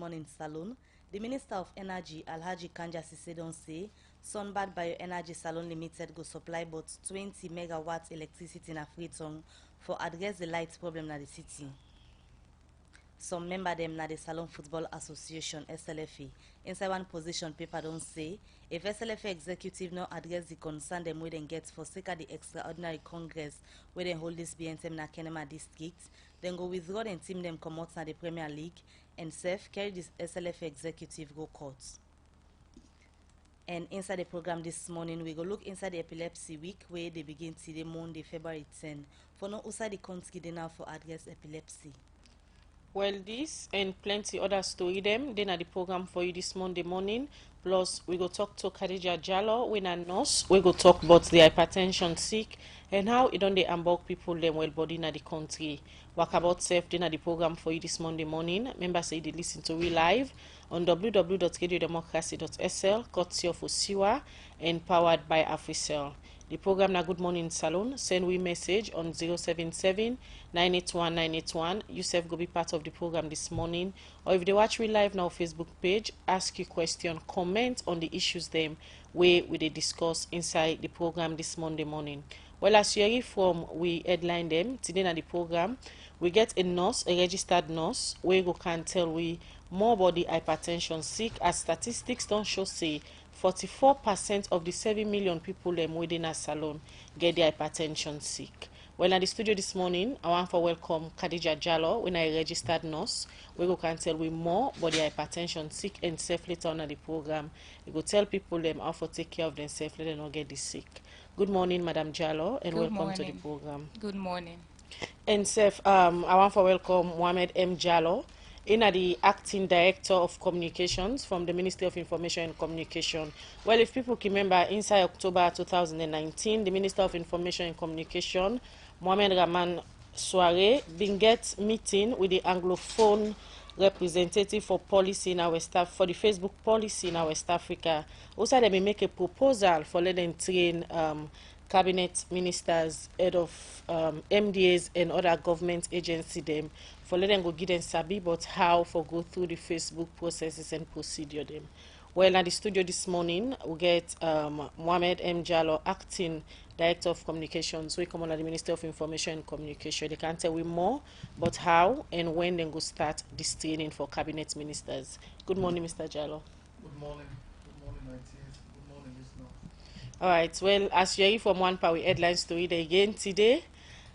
morning, Salon. The Minister of Energy, Alhaji Kanja Sise, don say Sunbird Bioenergy Salon Limited go supply but 20 megawatts electricity na free tongue for address the light problem na the city. Some member them na the Salon Football Association (SLFA). Inside one position paper don say if SLFA executive no address the concern them wey dem get for sake of the extraordinary congress wey dem hold this BNTM na Kenema district, then go withdraw and team them comot na the Premier League and carry this SLFA executive go court. And inside the program this morning, we go look inside the Epilepsy Week where they begin today, Monday, February 10. For no outside the country they now for address epilepsy. Well, this and plenty other story them, then at the program for you this Monday morning. Plus, we go talk to Khadija Jallo, when a nurse. We go talk about the hypertension sick and how it on the ambog people them well body in the country. Walk about self then at the program for you this Monday morning. Remember say they listen to we live on www.radiodemocracy.sl, courtesy of Osiwa and powered by Africell. The program na Good Morning Salon. Send we message on 077-981-981. Yourself go be part of the program this morning. Or if they watch we live now Facebook page, ask you question, comment on the issues them where we they discuss inside the program this Monday morning. Well, as you hear from we headline them today na the program, we get a nurse, a registered nurse, where we can tell we more about the hypertension sick as statistics don't show say 44% of the 7 million people within a salon get the hypertension sick. Well, at the studio this morning, I want to welcome Khadija Jallo, when I registered nurse. We can tell we more about the hypertension sick and safe later on at the program. We go tell people them how to take care of themselves, let them not get the sick. Good morning, Madam Jallo, and welcome to the program. Good morning. And safe, I want to welcome Mohamed M. Jallo, the acting director of communications from the Ministry of Information and Communication. Well, if people can remember, inside October 2019, the Minister of Information and Communication, Mohamed Rahman Soare, been get meeting with the Anglophone representative for policy in our West Africa, for the Facebook policy in our West Africa. Also, they may make a proposal for letting train cabinet ministers, head of MDAs and other government agency them for let them go give them sabi but how for go through the Facebook processes and procedure them. Well, at the studio this morning we get Mohamed M. Jallo, acting director of communications. We come on at the Ministry of Information and Communication. They can tell we more but how and when they go start this training for cabinet ministers. Good morning, Mr. Jallo. Good morning. Good morning, 19th. Good morning, listeners. All right. Well, as you hear from one power headlines to read again today.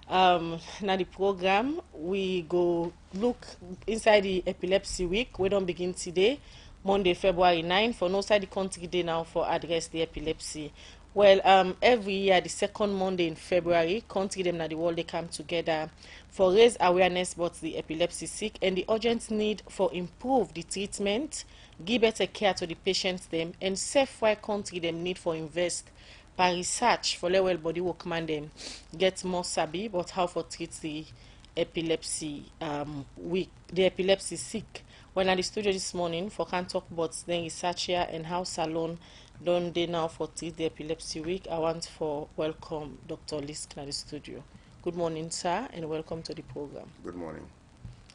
Now the program we go look inside the Epilepsy Week. We don't begin today, Monday, February 9, for no side the country day now for address the epilepsy. Well, every year the second Monday in February, country them na the world they come together for raise awareness about the epilepsy sick and the urgent need for improve the treatment, give better care to the patients them, and safe why country them need for invest by research for level body workman them get more sabi but how for treat the epilepsy the epilepsy sick. When at the studio this morning for can talk about the research here and how salon done they now for treat the epilepsy week. I want for welcome Dr. Lisk at the studio. Good morning, sir, and welcome to the program. Good morning.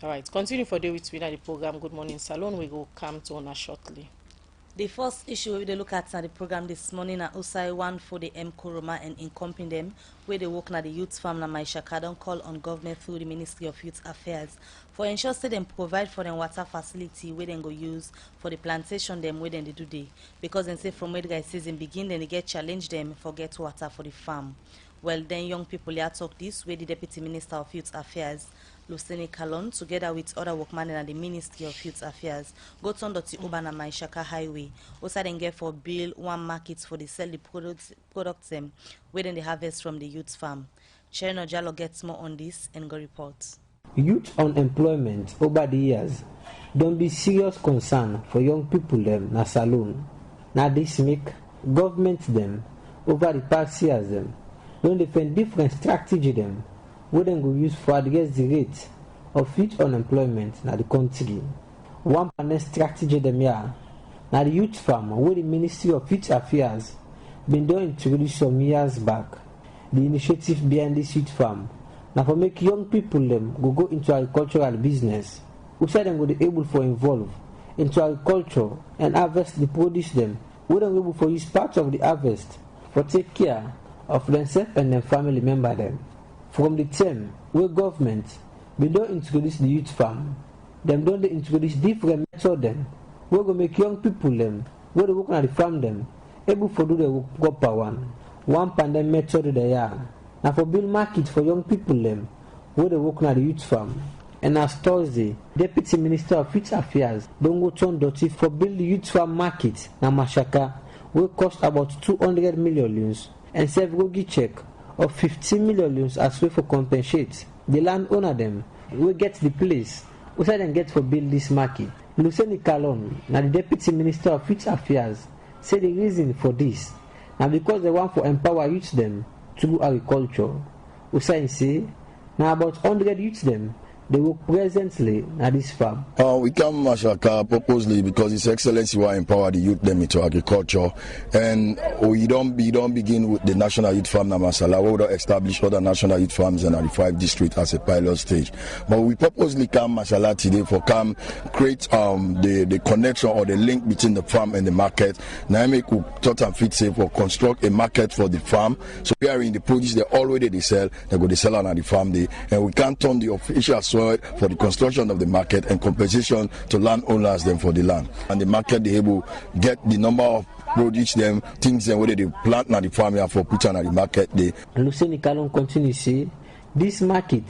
All right, continue for day with me at the program. Good morning, salon. We will come to honor shortly. The first issue we look at the program this morning are INSAI one for the M. Koroma and encompassing them, where they work at the youth farm na Maishaka don't call on government through the Ministry of Youth Affairs for ensure say them provide for them water facility where they go use for the plantation them where they do day. Because they say from where the guy season begin then they get challenge them for get water for the farm. Well then young people here talk this where the Deputy Minister of Youth Affairs Lucene Kalon, together with other workmen at the Ministry of Youth Affairs, go to the Ubana Maishaka Highway. Also, then get for build one market for the sell the products them within the harvest from the youth farm. Cherno Jallo gets more on this and go reports. Youth unemployment over the years don't be serious concern for young people them na saloon. Now this make government them over the past years them don't defend different strategy them we then go use for address the rate of youth unemployment in the country. One panel strategy them here now the youth farm where the Ministry of Youth Affairs been doing introduced some years back. The initiative behind this youth farm now for make young people them go into agricultural business who said them go be able for involve into agriculture and harvest the produce them. We don't able for use part of the harvest for take care of themselves and their family member them. From the term where government we don't introduce the youth farm, them don't introduce different method them. We're gonna make young people them where they work on the farm them able for do the work proper one pandemic method they are. Now for build market for young people them where they work on the youth farm. And as Thursday, Deputy Minister of Youth Affairs don't go turn dirty for build the youth farm market na Mashaka will cost about 200 million and serve go check of 15 million as well for compensate the landowner them will get the place we say them get for build this market. Luceni Kalon, now the Deputy Minister of Youth Affairs, said the reason for this now because they want to empower youth them to do agriculture. We say now about 100 youth them they work presently at this farm. We come Mashaka purposely because His Excellency will empower the youth them into agriculture, and we don't begin with the National Youth Farm Namasala. We will establish other National Youth Farms in the 5 districts as a pilot stage. But we purposely come Mashallah today for come create the connection or the link between the farm and the market. Now make thought and fit say for construct a market for the farm. So we are in the produce they already they sell, they go they sell on the farm day, and we can't turn the official soil for the construction of the market and compensation to landowners them for the land. And the market they able get the number of produce them things them whether they plant na the farm for put on the market day. Luceni Kalon continue say this market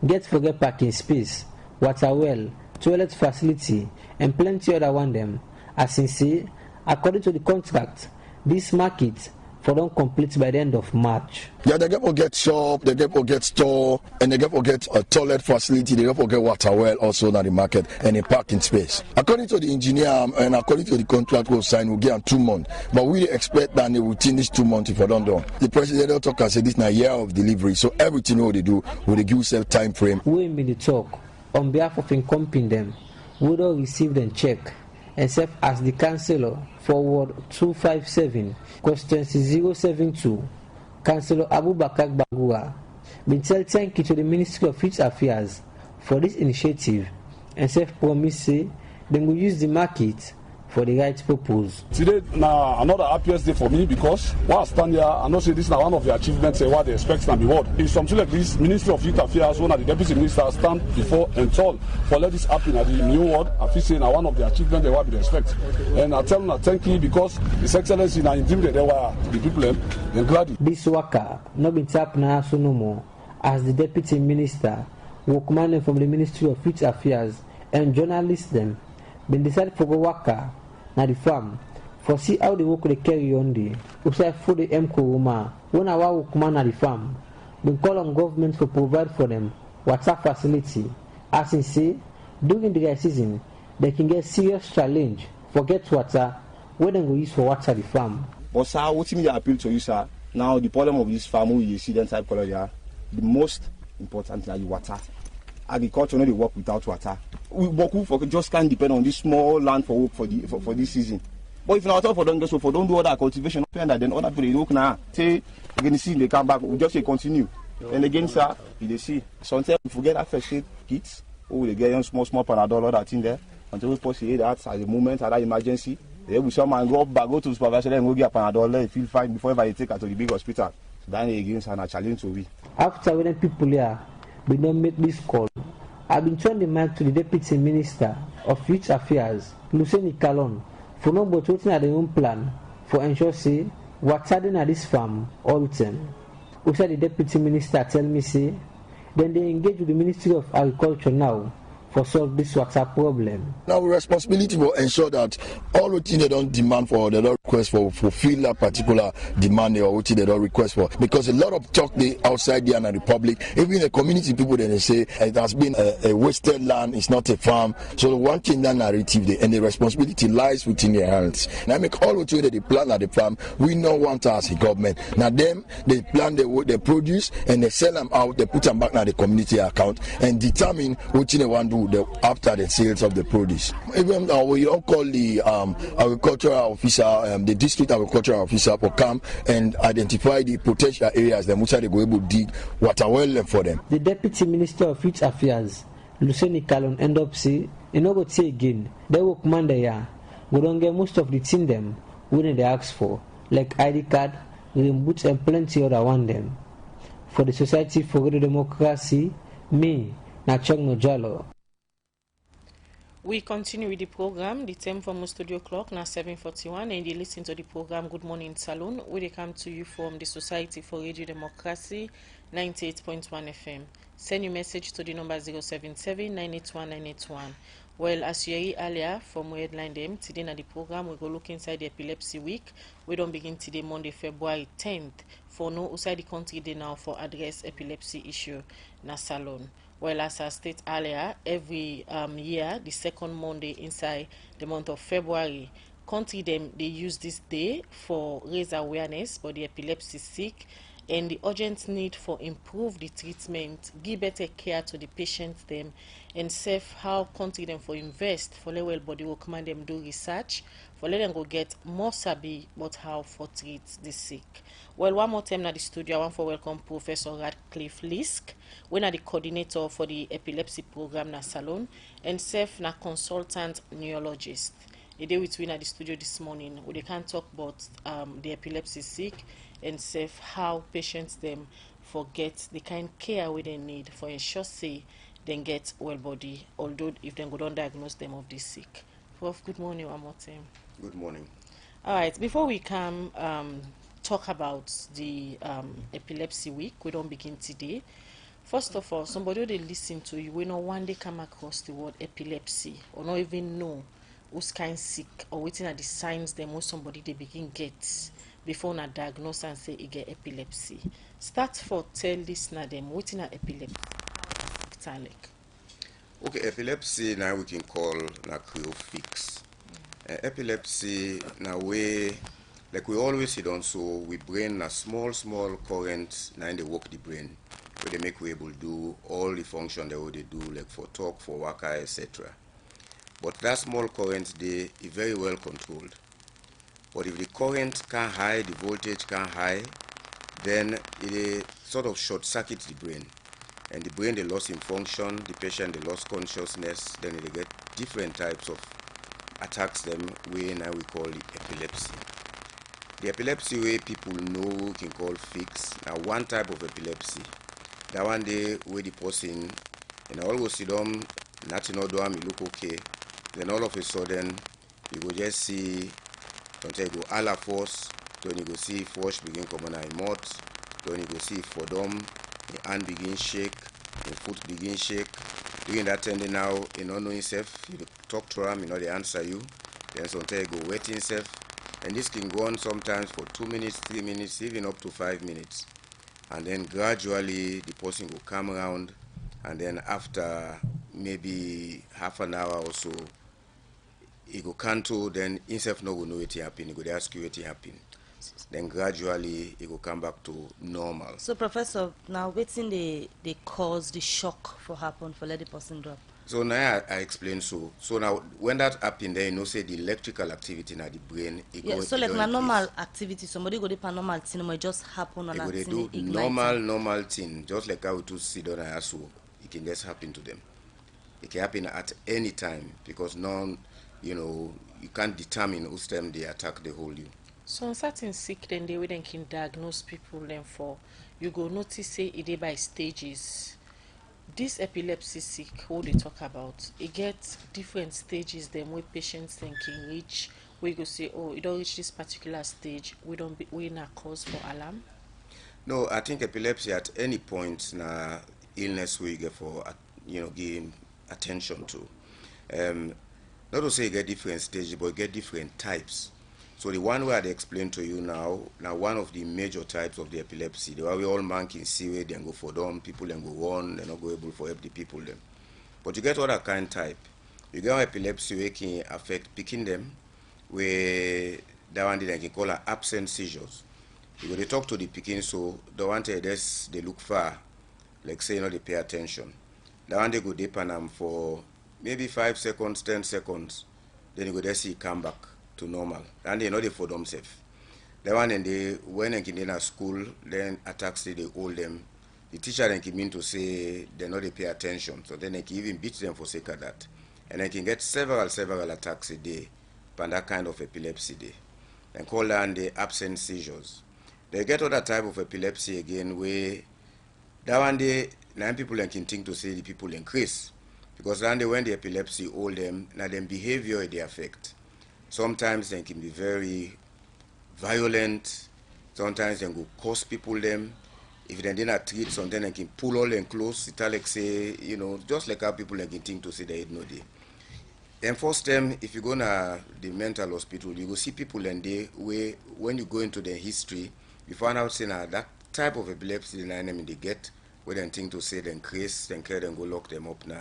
get forget parking space, water well, toilet facility and plenty other one them. As in say, according to the contract, this market for don't complete by the end of March. Yeah, they get forget shop, they get forget store, and they get forget a toilet facility, they get forget water well also in the market and a parking space. According to the engineer and according to the contract we'll sign, we'll get on 2 months. But we expect that they will within these 2 months if I don't do. The president will talk and say this is a year of delivery, so everything what they do, will they give yourself time frame. We in the talk on behalf of incomping them, we don't receive them check except as the councillor forward 257 constituency 072 Councillor Abubakar Bagua been tell thank you to the Ministry of Youth Affairs for this initiative and self-promise say they will use the market for the right purpose. Today now another happiest day for me because while I stand here I know say this is one of the achievements what they expect to be what. If something like this, Ministry of Youth Affairs, one of the Deputy Minister stand before and told for let this happen at the new world, I feel say now one of the achievements they what they expect. And I tell them thank you because His Excellency now intimidated they were the people and glad. This worker not been tapped now so no more as the Deputy Minister workman from the Ministry of Youth Affairs and journalists them been decided for go worker na the farm for see how the work they carry on the usai for the Kuruma when our workman na the farm been call on government for provide for them water facility as in say during the dry season they can get serious challenge for get water when they go use for water the farm. But sir, what me appeal to you sir, now the problem of this farm we see them type color here, the most important is water. Agriculture no dey work without water. We work for just can't depend on this small land for work for this season. But if not for don't go so for don't do other cultivation, then other people they work now. Say you can see they come back, we just say continue. And again, sir, you see sometimes we forget that first aid kits. Oh, they get small Panadol or that in there until we possibly that at the moment at that emergency. They will someone go to the supervisor and go get Panadol and feel fine before they take her to the big hospital. So then again, it's a challenge to we. After when people here we don't make this call, I've been turning the mic to the Deputy Minister of Youth Affairs, Luceni Kalon, for no but waiting at their own plan for ensure say what's happening at this farm all the time. We said the Deputy Minister tell me say then they engage with the Ministry of Agriculture now for solve this water problem. Now responsibility will ensure that all the things they don't demand for, they don't request for, fulfill that particular demand or what they don't request for. Because a lot of talk they outside there in the public, even the community people then they say it has been a wasted land, it's not a farm. So one thing that narrative and the responsibility lies within their hands. Now make all the things that they plant at the farm, we don't want to as a government. Now them they plant they produce and they sell them out, they put them back in the community account and determine what they want to do after the sales of the produce. Even we don't call the agricultural officer, the district agricultural officer for come and identify the potential areas that which are they go able to dig water well for them. The Deputy Minister of Youth Affairs, Luceni Kalon, end up say You no go say again, they work Monday ya. We don't get most of the thing them when they ask for, like ID card, green boots and plenty other one them. For the Society for Greater Democracy, me, Nachong Jalo. We continue with the program. The time from studio clock now 7:41, and you listen to the program Good Morning Saloon, where they come to you from the Society for Radio Democracy, 98.1 FM. Send your message to the number 077-981-981. Well, as you heard earlier from where headline them, today na the program we go look inside the Epilepsy Week. We don't begin today Monday, February 10th. For no outside the country they now for address epilepsy issue na salon. Well, as I stated earlier, every year, the second Monday inside the month of February, country them they use this day for raise awareness for the epilepsy sick and the urgent need for improve the treatment, give better care to the patients them, and save how country them for invest for let well body will command them do research for let them go get more sabi about how for treat the sick. Well, one more time na the studio, I want to welcome Professor Radcliffe Lisk, when are the coordinator for the epilepsy program na salon, and Seth na consultant neurologist. A day with we at the studio this morning, where they can talk about the epilepsy sick and Seth how patients them forget the kind care we they need for ensure say then get well body, although if they go don't diagnose them of this sick. Prof, good morning one more time. Good morning. All right, before we come talk about the epilepsy week, we don't begin today. First of all, somebody they listen to you, we know one day come across the word epilepsy or not even know who's kind sick or waiting at the signs them when somebody they begin get before na diagnose and say he get epilepsy. Start for tell listener them waiting at epilepsy. Like. Okay, epilepsy now we can call na Creole fix. Epilepsy na way like we always see on so we brain a small current now in the work the brain where they make we able to do all the function that they do like for talk, for waka, etc. But that small current they is very well controlled. But if the current can't high, the voltage can't high, then it sort of short circuit the brain. And the brain they lost in function, the patient they lost consciousness, then they get different types of attacks them way now we call it epilepsy. The epilepsy way people know we can call fix. Now one type of epilepsy. That one day where the person and all go sit down, nothing no do he look okay. Then all of a sudden you go just see until you go all la force, then you go see force begin coming out in mouth, then you go see for them, the hand begin shake, the foot begin shake. During that time now, you don't know himself, you talk to him, you know they answer you. Then sometimes you go wet himself. And this can go on sometimes for 2 minutes, 3 minutes, even up to 5 minutes. And then gradually the person will come around, and then after maybe half an hour or so, he go canto, then himself no go know what happened, he go ask you what happened. Then gradually he will come back to normal. So, Professor, now waiting they cause the shock for happen for let the person drop. So now I explain so. So now when that happen, then you know say the electrical activity in the brain. So like na normal activity, somebody go do normal thing, it just happen on that thing. They do normal thing, just like how we do sit on a so it can just happen to them. It can happen at any time because none, you know, you can't determine whose time they attack, they hold you. So on certain sick then they then can diagnose people then for you go notice say it by stages. This epilepsy sick who they talk about, it gets different stages then where patients then can reach where you go say, oh, it don't reach this particular stage, we not cause for alarm. No, I think epilepsy at any point na illness we get for giving attention to. Not to say you get different stages, but you get different types. So the one where I explained to you now one of the major types of the epilepsy, the way we all man can see where they go for them, people then go on, they're not go able for help the people them. But you get other kind type. You get epilepsy where can affect picking them, where that one they can call an absent seizures. You go they talk to the picking, so the one they look far, like say they pay attention. That one they go deep on them for maybe 5 seconds, 10 seconds, then you go there see come back to normal, and they know they for themselves. The one and they when they in a school, then attacks they hold them. The teacher then came in to say they know they pay attention, so then they can even beat them for sake of that. and they can get several attacks a day, and that kind of epilepsy day. And call that the absent seizures. They get other type of epilepsy again where that one day, nine people can think to say the people increase. Because then when the epilepsy hold them, now their behavior they affect. Sometimes they can be very violent, sometimes they go cause people them. If they didn't treat, sometimes they can pull all them close. It's like say, just like how people can think to say they no day. Then first them, if you go to the mental hospital, you go see people and they where when you go into their history, you find out saying that type of epilepsy they get, where they think to say they increase, then care then go lock them up na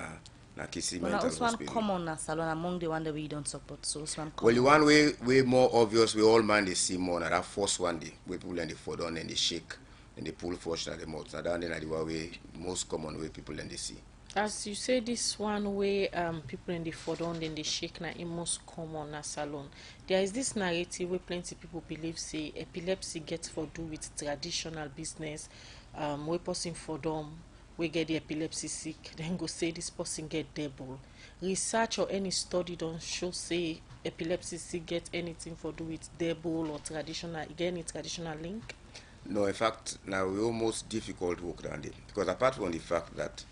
Kisi mental hospital. Common na salon among the one that we don't support. So Usman Well, the one way more obvious, we all man they see more na that first one day where people and they fall down and they shake and they pull force na the mouth. Now that the way most common way people and they see. As you say, this one way people in the down then they shake na most common na salon. There is this narrative where plenty people believe say epilepsy gets for do with traditional business. Where person down, we get the epilepsy sick, then go say this person get devil. Research or any study don't show say epilepsy sick get anything for do with devil or traditional. Get any traditional link? No, in fact, now we almost difficult work around it because apart from the fact that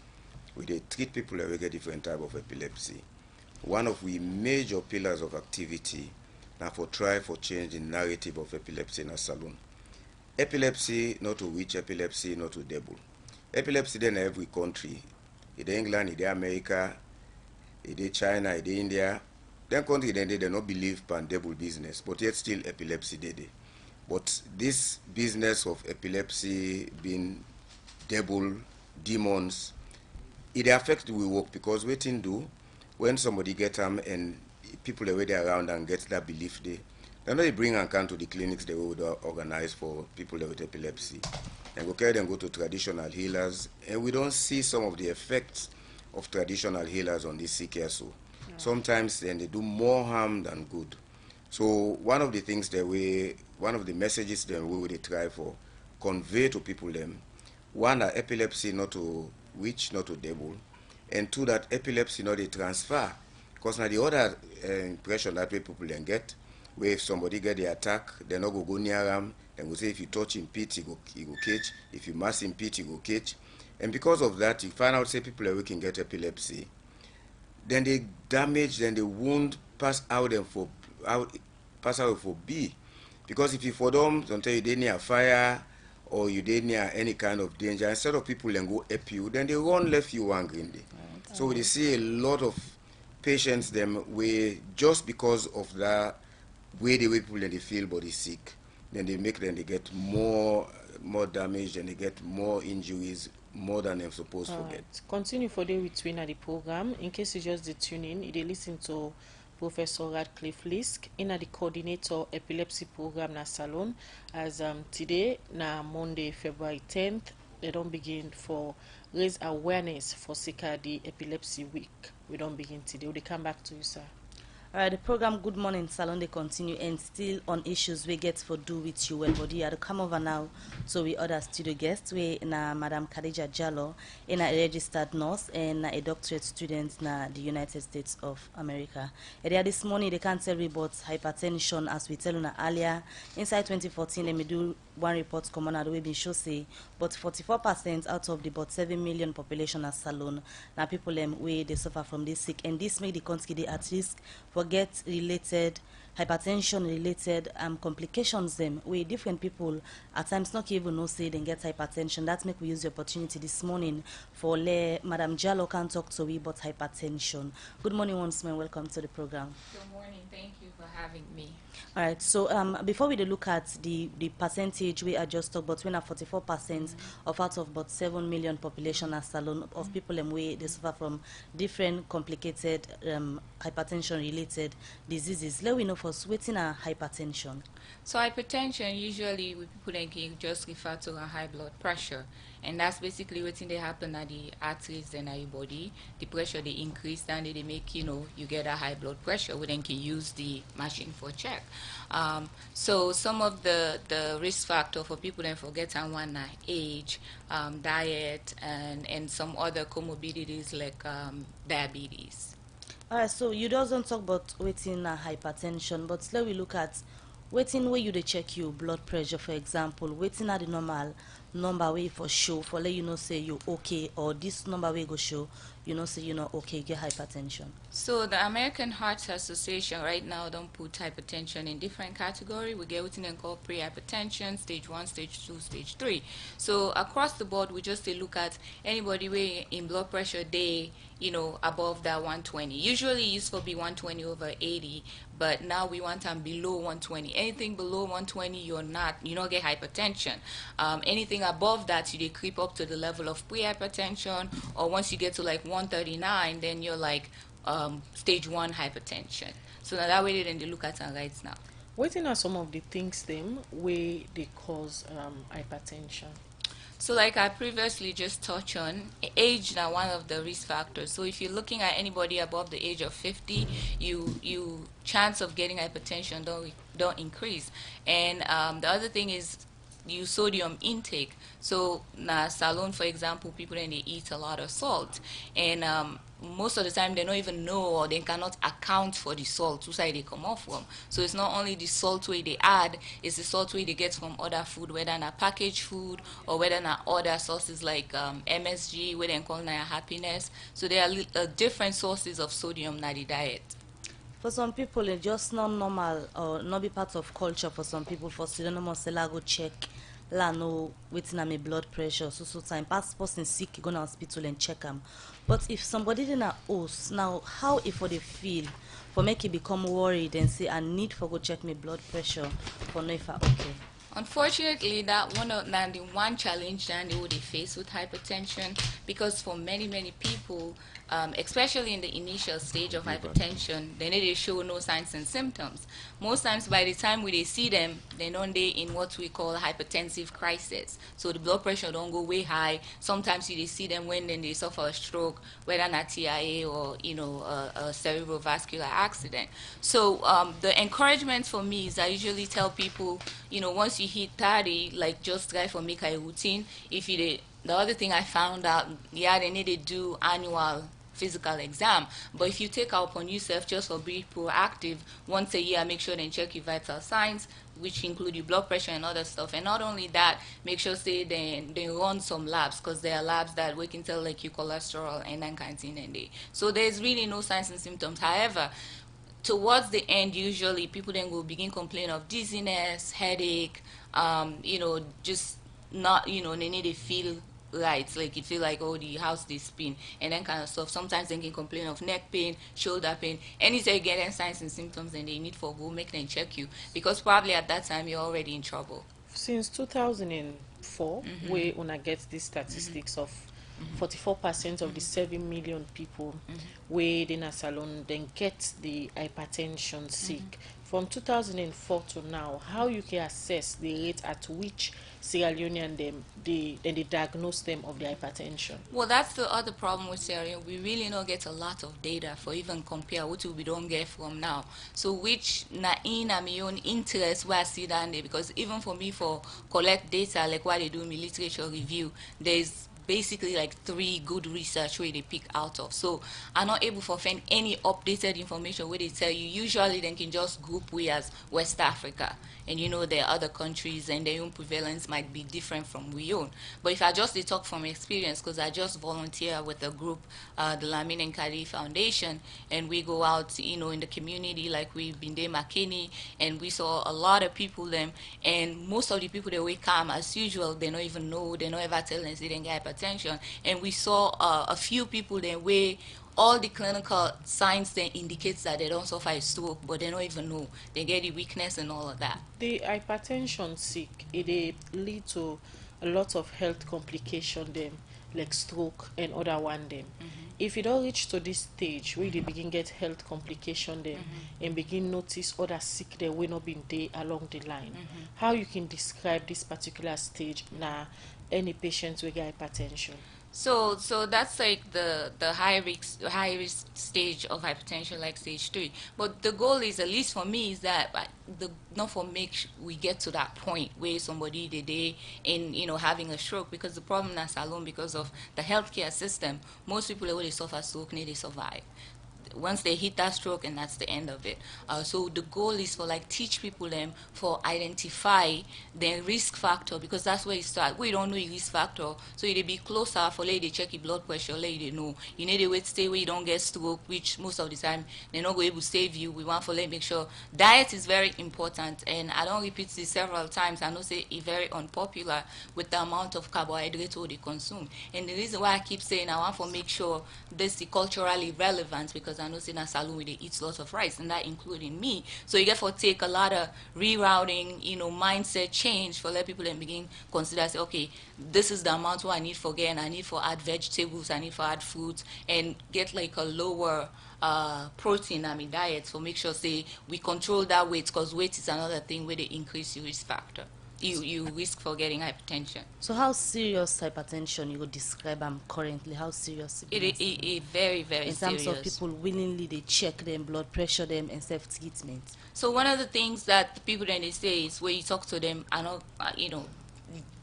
we treat people that we get different type of epilepsy. One of the major pillars of activity now for try for change the narrative of epilepsy in a salon. Epilepsy, not to witch epilepsy, not to devil. Epilepsy then in every country. In England, in America, in China, in India. Then country then they don't believe pan devil business, but yet still epilepsy they. But this business of epilepsy being devil, demons, it affects the way we work because waiting do when somebody get them and people are there around and get that belief then they bring and come to the clinics they would organize for people with epilepsy and go carry them go to traditional healers and we don't see some of the effects of traditional healers on this sick care. So sometimes then they do more harm than good. So one of the things one of the messages that we would try for convey to people them, one, that epilepsy not to witch, not to devil, and two, that epilepsy not a transfer. Because now the other impression that way people then get, where if somebody get the attack, they not go near them, then go say if you touch him pit, he go catch. If you mass him pit, he go catch. And because of that, you find out say people are can get epilepsy. Then they damage, then the wound pass out for B. Because if you for them until you did near fire or you did near any kind of danger, instead of people then go help you, then they run left you angry. Right. So we see a lot of patients them where just because of that way the way people then they feel body sick, then they get more damage and they get more injuries more than they're supposed to get. Continue for day with Twin at the program. In case you just did tune in, they listen to Professor Radcliffe Lisk in the coordinator epilepsy program na salon as today na Monday February 10th they don't begin for raise awareness for Sika the epilepsy week. We don't begin today. They come back to you, sir. Alright, the program Good Morning Salon they continue and still on issues we get for do with you well body. I come over now so we other studio guests we na Madam Khadija Jallo in a registered nurse and a doctorate student na the United States of America. And this morning they can't tell me about hypertension as we tell you earlier. Inside 2014 let me do one report come on the way been show say but 44% out of the about 7 million population as salon now people way they suffer from this sick and this make the country they at risk for get related hypertension related complications them where different people at times not even know say they get hypertension. That make we use the opportunity this morning for Madam Jallo can talk to we about hypertension. Good morning once more, welcome to the program. Good morning, thank you for having me. All right, so before we look at the percentage we are just talk about, we are 44% of out of about 7 million population as salon of people and way they suffer from different complicated hypertension related diseases. Let we know for waiting a hypertension. So hypertension usually with people that can just refer to a high blood pressure, and that's basically what they happen at the arteries and at your body. The pressure they increase and they make you get a high blood pressure. We then can use the machine for check. So some of the risk factor for people that forget and one age, diet, and some other comorbidities like diabetes. Alright, so you doesn't talk about waiting hypertension, but let we look at waiting where you dey check your blood pressure, for example, waiting at the normal number way for show for let you know say you okay, or this number way go show you know say you not okay, you get hypertension. So the American Heart Association right now don't put hypertension in different category. We get what they call pre-hypertension, stage 1, stage 2, stage 3. So across the board, we just look at anybody way in blood pressure they, above that 120. Usually it used to be 120 over 80, but now we want them below 120. Anything below 120, you don't get hypertension. Anything above that, you they creep up to the level of pre-hypertension, or once you get to like 139, then you're like stage 1 hypertension. So now that way then they look at our rights now. What are some of the things them where they cause hypertension? So like I previously just touched on, age now one of the risk factors. So if you're looking at anybody above the age of 50, you chance of getting hypertension don't increase. And the other thing is you sodium intake. So now salon, for example, people then they eat a lot of salt, and most of the time they don't even know, or they cannot account for the salt whose side they come off from. So it's not only the salt way they add, it's the salt way they get from other food, whether not packaged food or whether not other sources like MSG, where they call now happiness. So there are different sources of sodium in the diet. For some people, it's just not normal or not be part of culture. For some people, for still no more say la go check, la know waiting on my blood pressure. So time pass person sick, you go to hospital and check them. But if somebody didn't host, now how if they feel for make it become worried and say I need for go check my blood pressure for know if I okay. Unfortunately, that the one challenge that they would face with hypertension, because for many people, especially in the initial stage of hypertension, they need to show no signs and symptoms. Most times, by the time we see them, they're not in what we call hypertensive crisis. So the blood pressure don't go way high. Sometimes you see them when then they suffer a stroke, whether not TIA or a cerebrovascular accident. So the encouragement for me is I usually tell people, once you hit 30, like just try for make a routine. If you the other thing I found out, they need to do annual physical exam. But if you take out upon yourself just for being proactive, once a year, make sure then check your vital signs, which include your blood pressure and other stuff. And not only that, make sure say they run some labs, because there are labs that we can tell like your cholesterol and that kind of thing. So there's really no signs and symptoms. However, towards the end, usually people then will begin complain of dizziness, headache, just not, they need to feel right, like you feel like, oh, the house they spin, and then kind of stuff. Sometimes they can complain of neck pain, shoulder pain. Anytime you get any signs and symptoms, then they need for go make them check you, because probably at that time you're already in trouble. Since 2004, we una get these statistics of 44% of the 7 million people where in a salon then get the hypertension sick. From 2004 to now, how you can assess the rate at which Sierra Leonean they diagnose them of the hypertension? Well, that's the other problem with Sierra Leone. We really don't get a lot of data for even compare what we don't get from now. So which na in my own interest where I see that there, because even for me for collect data like what they do in literature review, there's basically like 3 good research where they pick out of. So I'm not able to find any updated information where they tell you. Usually they can just group we as West Africa, and there are other countries and their own prevalence might be different from we own. But if I just talk from experience, because I just volunteer with a group, the Lamin and Kadi Foundation, and we go out in the community, like we've been there McKinney, and we saw a lot of people them, and most of the people that we come as usual, they don't even know, they don't ever tell us they didn't get hypertension. And we saw a few people then where all the clinical signs then indicates that they don't suffer a stroke, but they don't even know. They get the weakness and all of that. The hypertension sick, it lead to a lot of health complication them, like stroke and other one them. If you don't reach to this stage where they begin get health complication them and begin notice other sick they will not be there along the line, how you can describe this particular stage now any patients will get hypertension? So that's like the high risk stage of hypertension, like stage 3. But the goal is, at least for me, is that not for we get to that point where somebody they in having a stroke, because the problem is alone because of the healthcare system. Most people that suffer stroke they survive. once they hit that stroke, and that's the end of it. So the goal is for like teach people them for identify the risk factor, because that's where you start. We don't know your risk factor, so you be closer for let they check your blood pressure, let you know. You need to wait stay where you don't get stroke, which most of the time they're not going to save you. We want for let make sure diet is very important, and I don't repeat this several times. I know say it's very unpopular with the amount of carbohydrate they consume, and the reason why I keep saying I want to make sure this is culturally relevant, because I know say in a saloon they eat lots of rice, and that including me. So you get to take a lot of rerouting, mindset change for let people then begin consider say, okay, this is the amount what I need for getting. I need for add vegetables, I need for add fruits, and get like a lower protein I mean diet, for make sure say we control that weight, because weight is another thing where they increase your risk factor. You risk for getting hypertension. So how serious hypertension you would describe currently? How serious It very, very in serious. terms of people willingly they check them, blood pressure them, and self-treatment? So one of the things that people then they say is when you talk to them, I know,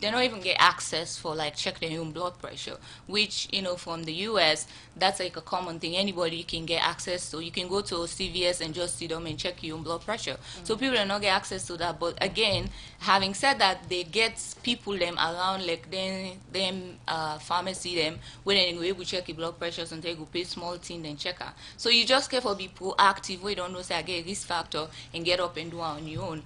they don't even get access for like check their own blood pressure, which from the US that's like a common thing. Anybody can get access to. You can go to CVS and just see them and check your own blood pressure. So people do not get access to that. But again, having said that, they get people them around like them pharmacy them when they go able to check your blood pressures and they go pay small thing then check her. So you just careful be proactive. We don't know say I get risk factor and get up and do it on your own.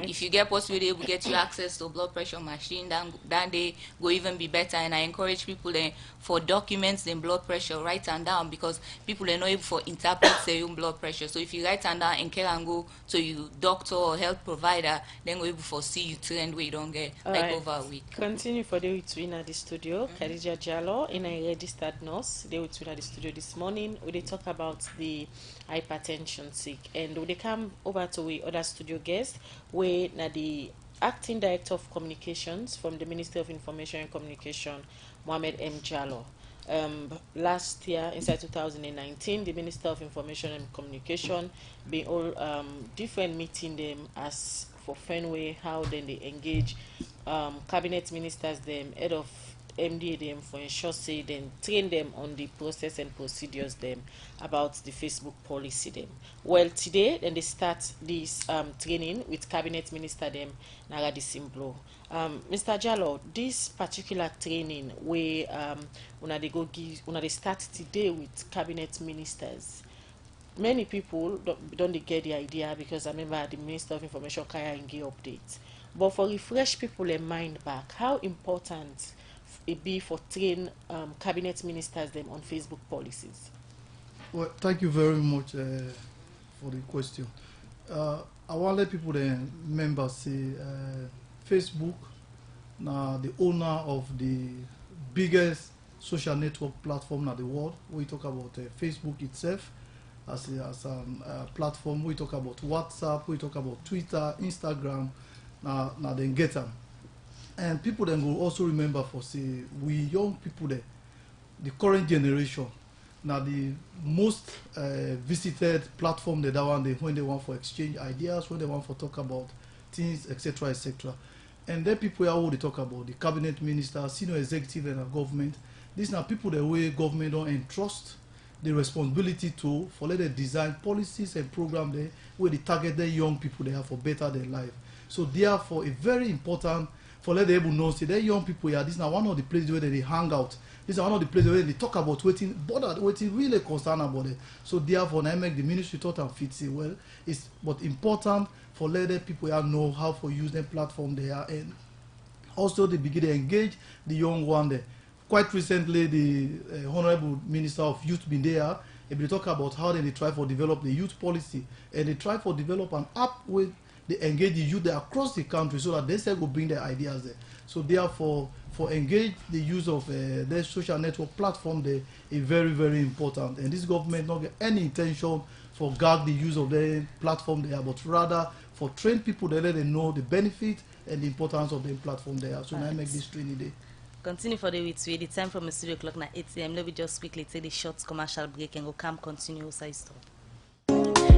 If you get possibility able to get you access to blood pressure machine, then they go even be better. And I encourage people then for documents and blood pressure, write them down, because people are not able to interpret their own blood pressure. So if you write them down and can go to your doctor or health provider, then go able to see you trend where you don't get like over a week. Continue for the week in the studio. Khadija Jallo, in a registered nurse, they were in the studio this morning. We talk about the hypertension sick, and they come over to the other studio guest, where the Acting Director of Communications from the Ministry of Information and Communication, Mohamed M. Jallo. Last year, inside 2019, the Minister of Information and Communication been all different meeting them as for Fenway, how then they engage cabinet ministers them, head of MDA them, for ensure say then train them on the process and procedures them about the Facebook policy them. Well, today then they start this training with cabinet minister them Naradi Simblo. Mr. Jallo, this particular training where they start today with cabinet ministers. Many people don't get the idea, because I remember the Minister of Information Kaya Ingi updates. But for refresh people in mind back, how important it be for train cabinet ministers them on Facebook policies? Well, thank you very much for the question. I want to let people remember say Facebook now the owner of the biggest social network platform in the world. We talk about Facebook itself as a platform. We talk about WhatsApp, we talk about Twitter, Instagram, now then get them. And people then will also remember for say we young people there, the current generation, now the most visited platform that one they when they want for exchange ideas, when they want for talk about things, etc., etc. And then people are all they talk about the cabinet minister, senior executive and a government. These are people the way government don't entrust the responsibility to for let them design policies and program there where they target the young people there for better their life. So therefore, it's very important for let them able know say that young people here. This is now one of the places where they hang out. This is one of the places where they talk about waiting really concerned about it. So therefore, I make the ministry thought and fit say well. It's but important for let the people here know how to use the platform there, and also they begin to engage the young one there. Quite recently, the Honorable Minister of Youth been there, and they talk about how they try for develop the youth policy, and they try for develop an app with they engage the youth there across the country so that they say go bring their ideas there. So therefore, for engage the use of their social network platform there is very, very important. And this government not get any intention for gag the use of their platform there, but rather for train people there, let them know the benefit and the importance of the platform there. So now I make this training day. Continue for the week. The time from the studio clock now 8 a.m. Let me just quickly take the short commercial break and go come continue side stuff.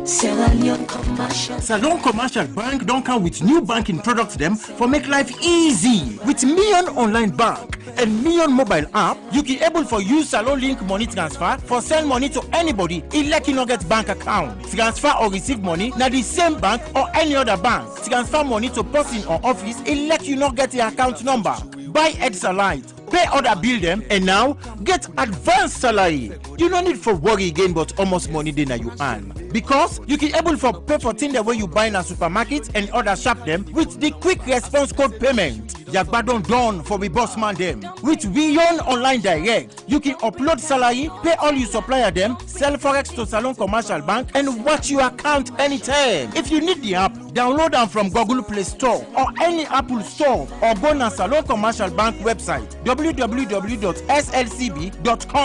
Sierra Leone Commercial. Salon Commercial Bank don't come with new banking products them for make life easy. With Million Online Bank and Million Mobile app, you can able for use Salon Link money transfer for send money to anybody elect you not get bank account. Transfer or receive money na the same bank or any other bank. Transfer money to person or office elect you not get the account number. Buy Edsalight, pay other bill them, and now get advanced salary. You don't need for worry again but almost money then you earn. Because you can able for pay for things the way you buy in a supermarket and other shop them with the quick response code payment. Yagbadon done for we boss man them. With Beyond Online Direct, you can upload salary, pay all you supplier them, sell forex to Salon Commercial Bank, and watch your account anytime. If you need the app, download them from Google Play Store or any Apple Store, or go to Salon Commercial Bank website www.slcb.com.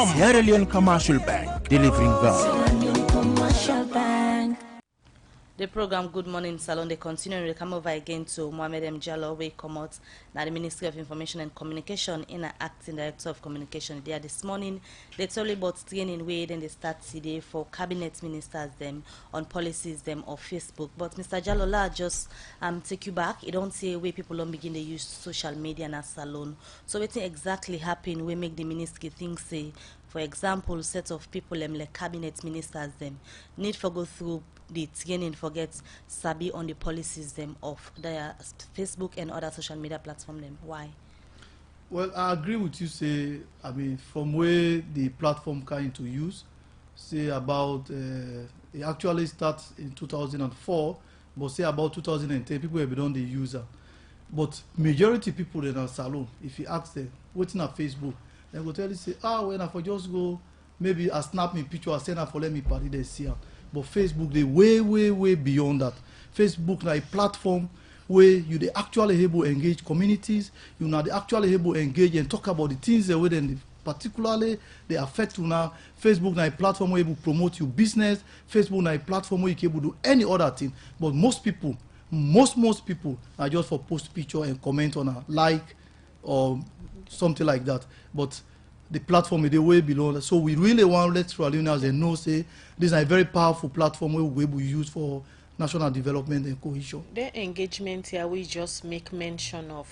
Sierra Leone Commercial Bank, delivering value. The program Good Morning Salon, they continue to come over again to Mohamed M. Jallo, we come out now the Ministry of Information and Communication in an acting director of communication there this morning. They told about training way then they start today for cabinet ministers them on policies them of Facebook. But Mr. Jallo, la just take you back. It don't say where people don't begin to use social media as salon. So what exactly happen we make the ministry think say, for example, set of people like cabinet ministers them need for go through the training forget sabi on the policies them of their Facebook and other social media platform them. Why? Well, I agree with you. Say, I mean, from where the platform came into use, say about it actually starts in 2004, but say about 2010, people have been on the user. But majority people in our salon, if you ask them, what's in a Facebook, they will tell you say, when I for just go, maybe I snap me picture, I send her for let me party they see her. But Facebook, they way beyond that. Facebook now a platform where you they actually able to engage communities, you know they actually able to engage and talk about the things that then particularly they affect you now. Facebook now a platform where you promote your business. Facebook now a platform where you can able to do any other thing. But most people are just for post picture and comment on a like or something like that. But the platform is the way below. So we really want let Sierra and know say this is a very powerful platform where we will use for national development and cohesion. The engagement here we just make mention of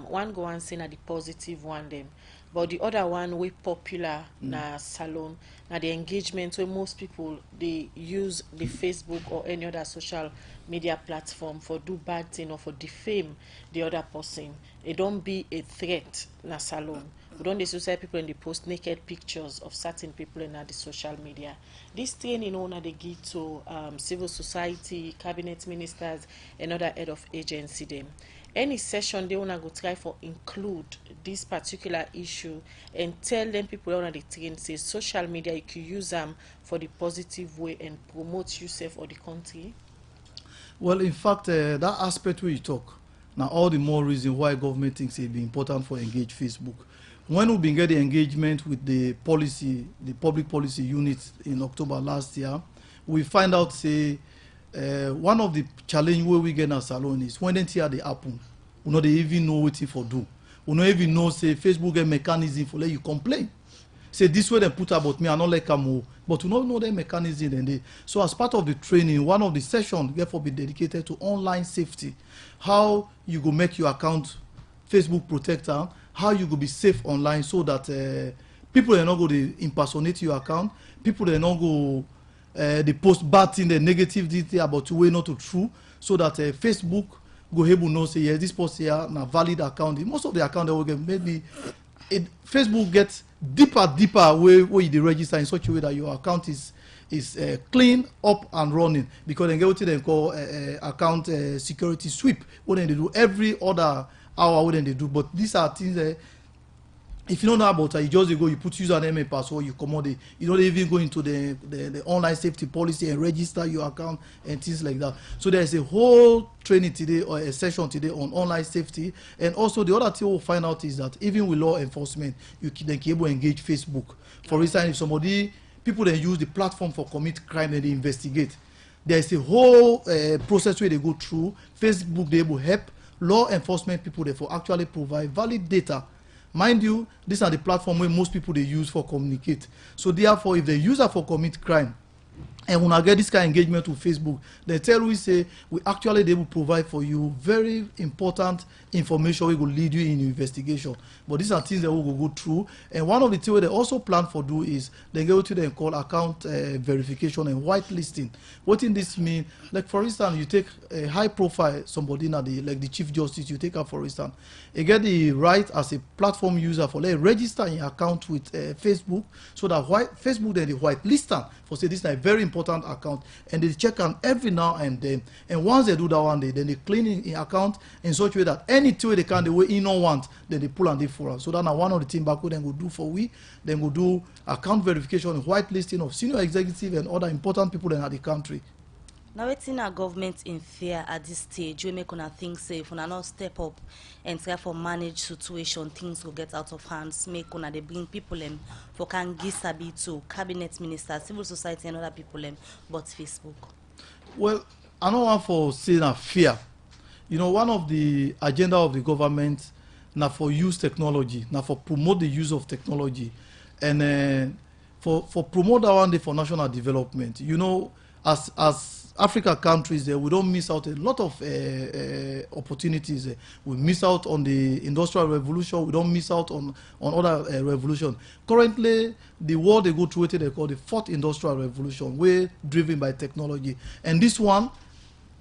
one go and say na the positive one them, but the other one we popular na salon na the engagement where most people they use the Facebook or any other social media platform for do bad thing or for defame the other person. It don't be a threat na salon. We don't associate people in the post naked pictures of certain people in the social media. This training owner they give to civil society, cabinet ministers, and other head of agency them. Any session they wanna go try for include this particular issue and tell them people on the train say social media you can use them for the positive way and promote yourself or the country. Well, in fact, that aspect where you talk now, all the more reason why government thinks it be important for engage Facebook. When we began the engagement with the policy, the public policy units in October last year, we find out say one of the challenge where we get in our salon is when they hear the happen, we know they even know what for do. We don't even know say Facebook get mechanism for let you complain. Say this way they put about me, I not like more, but we don't know the mechanism and they. So as part of the training, one of the sessions therefore be dedicated to online safety, how you go make your account Facebook protector, how you go be safe online so that people are not going to impersonate your account, people are not go they post bad thing, the negative detail about you way not to true, so that Facebook go able know say yes this post here na valid account. Most of the account that will get maybe Facebook gets deeper where you register in such a way that your account is clean up and running, because they get what they call account security sweep when they do every other hour when they do. But these are things if you don't know about it, you just go, you put username and password, you commode it. You don't even go into the online safety policy and register your account and things like that. So there's a whole training today or a session today on online safety. And also the other thing we'll find out is that even with law enforcement, you can be able to engage Facebook. For instance, if people then use the platform for commit crime and they investigate, there's a whole process where they go through. Facebook, they will help law enforcement people therefore actually provide valid data. Mind you, these are the platform where most people they use for communicate. So therefore, if the user for commit crime And when I get this kind of engagement with Facebook, they tell we say we actually they will provide for you very important information we will lead you in your investigation. But these are things that we will go through. And one of the things they also plan for do is they go to them call account verification and whitelisting. What in this mean? Like for instance, you take a high profile somebody now like the Chief Justice, you take up for instance, you get the right as a platform user for like register your account with Facebook, so that Facebook then the whitelist them for say this is a very important account, and they check on every now and then. And once they do that one day, then they clean in account in such a way that anything they can the way you don't want, then they pull and they for us. So that's one of the things back then go do for we. Then go do account verification and whitelisting of senior executive and other important people in the country. Now it's in our government in fear at this stage. We make una think safe, una not step up and try for manage situation, things will get out of hands. Make una they bring people in for can give sabi to cabinet ministers, civil society and other people in, but Facebook. Well, I don't want for saying a fear. You know, one of the agenda of the government now for use technology, now for promote the use of technology, and for promote that one day for national development. You know, as Africa countries, we don't miss out a lot of opportunities. We miss out on the industrial revolution. We don't miss out on other revolution. Currently, the world they go through what they call the fourth industrial revolution, way driven by technology. And this one,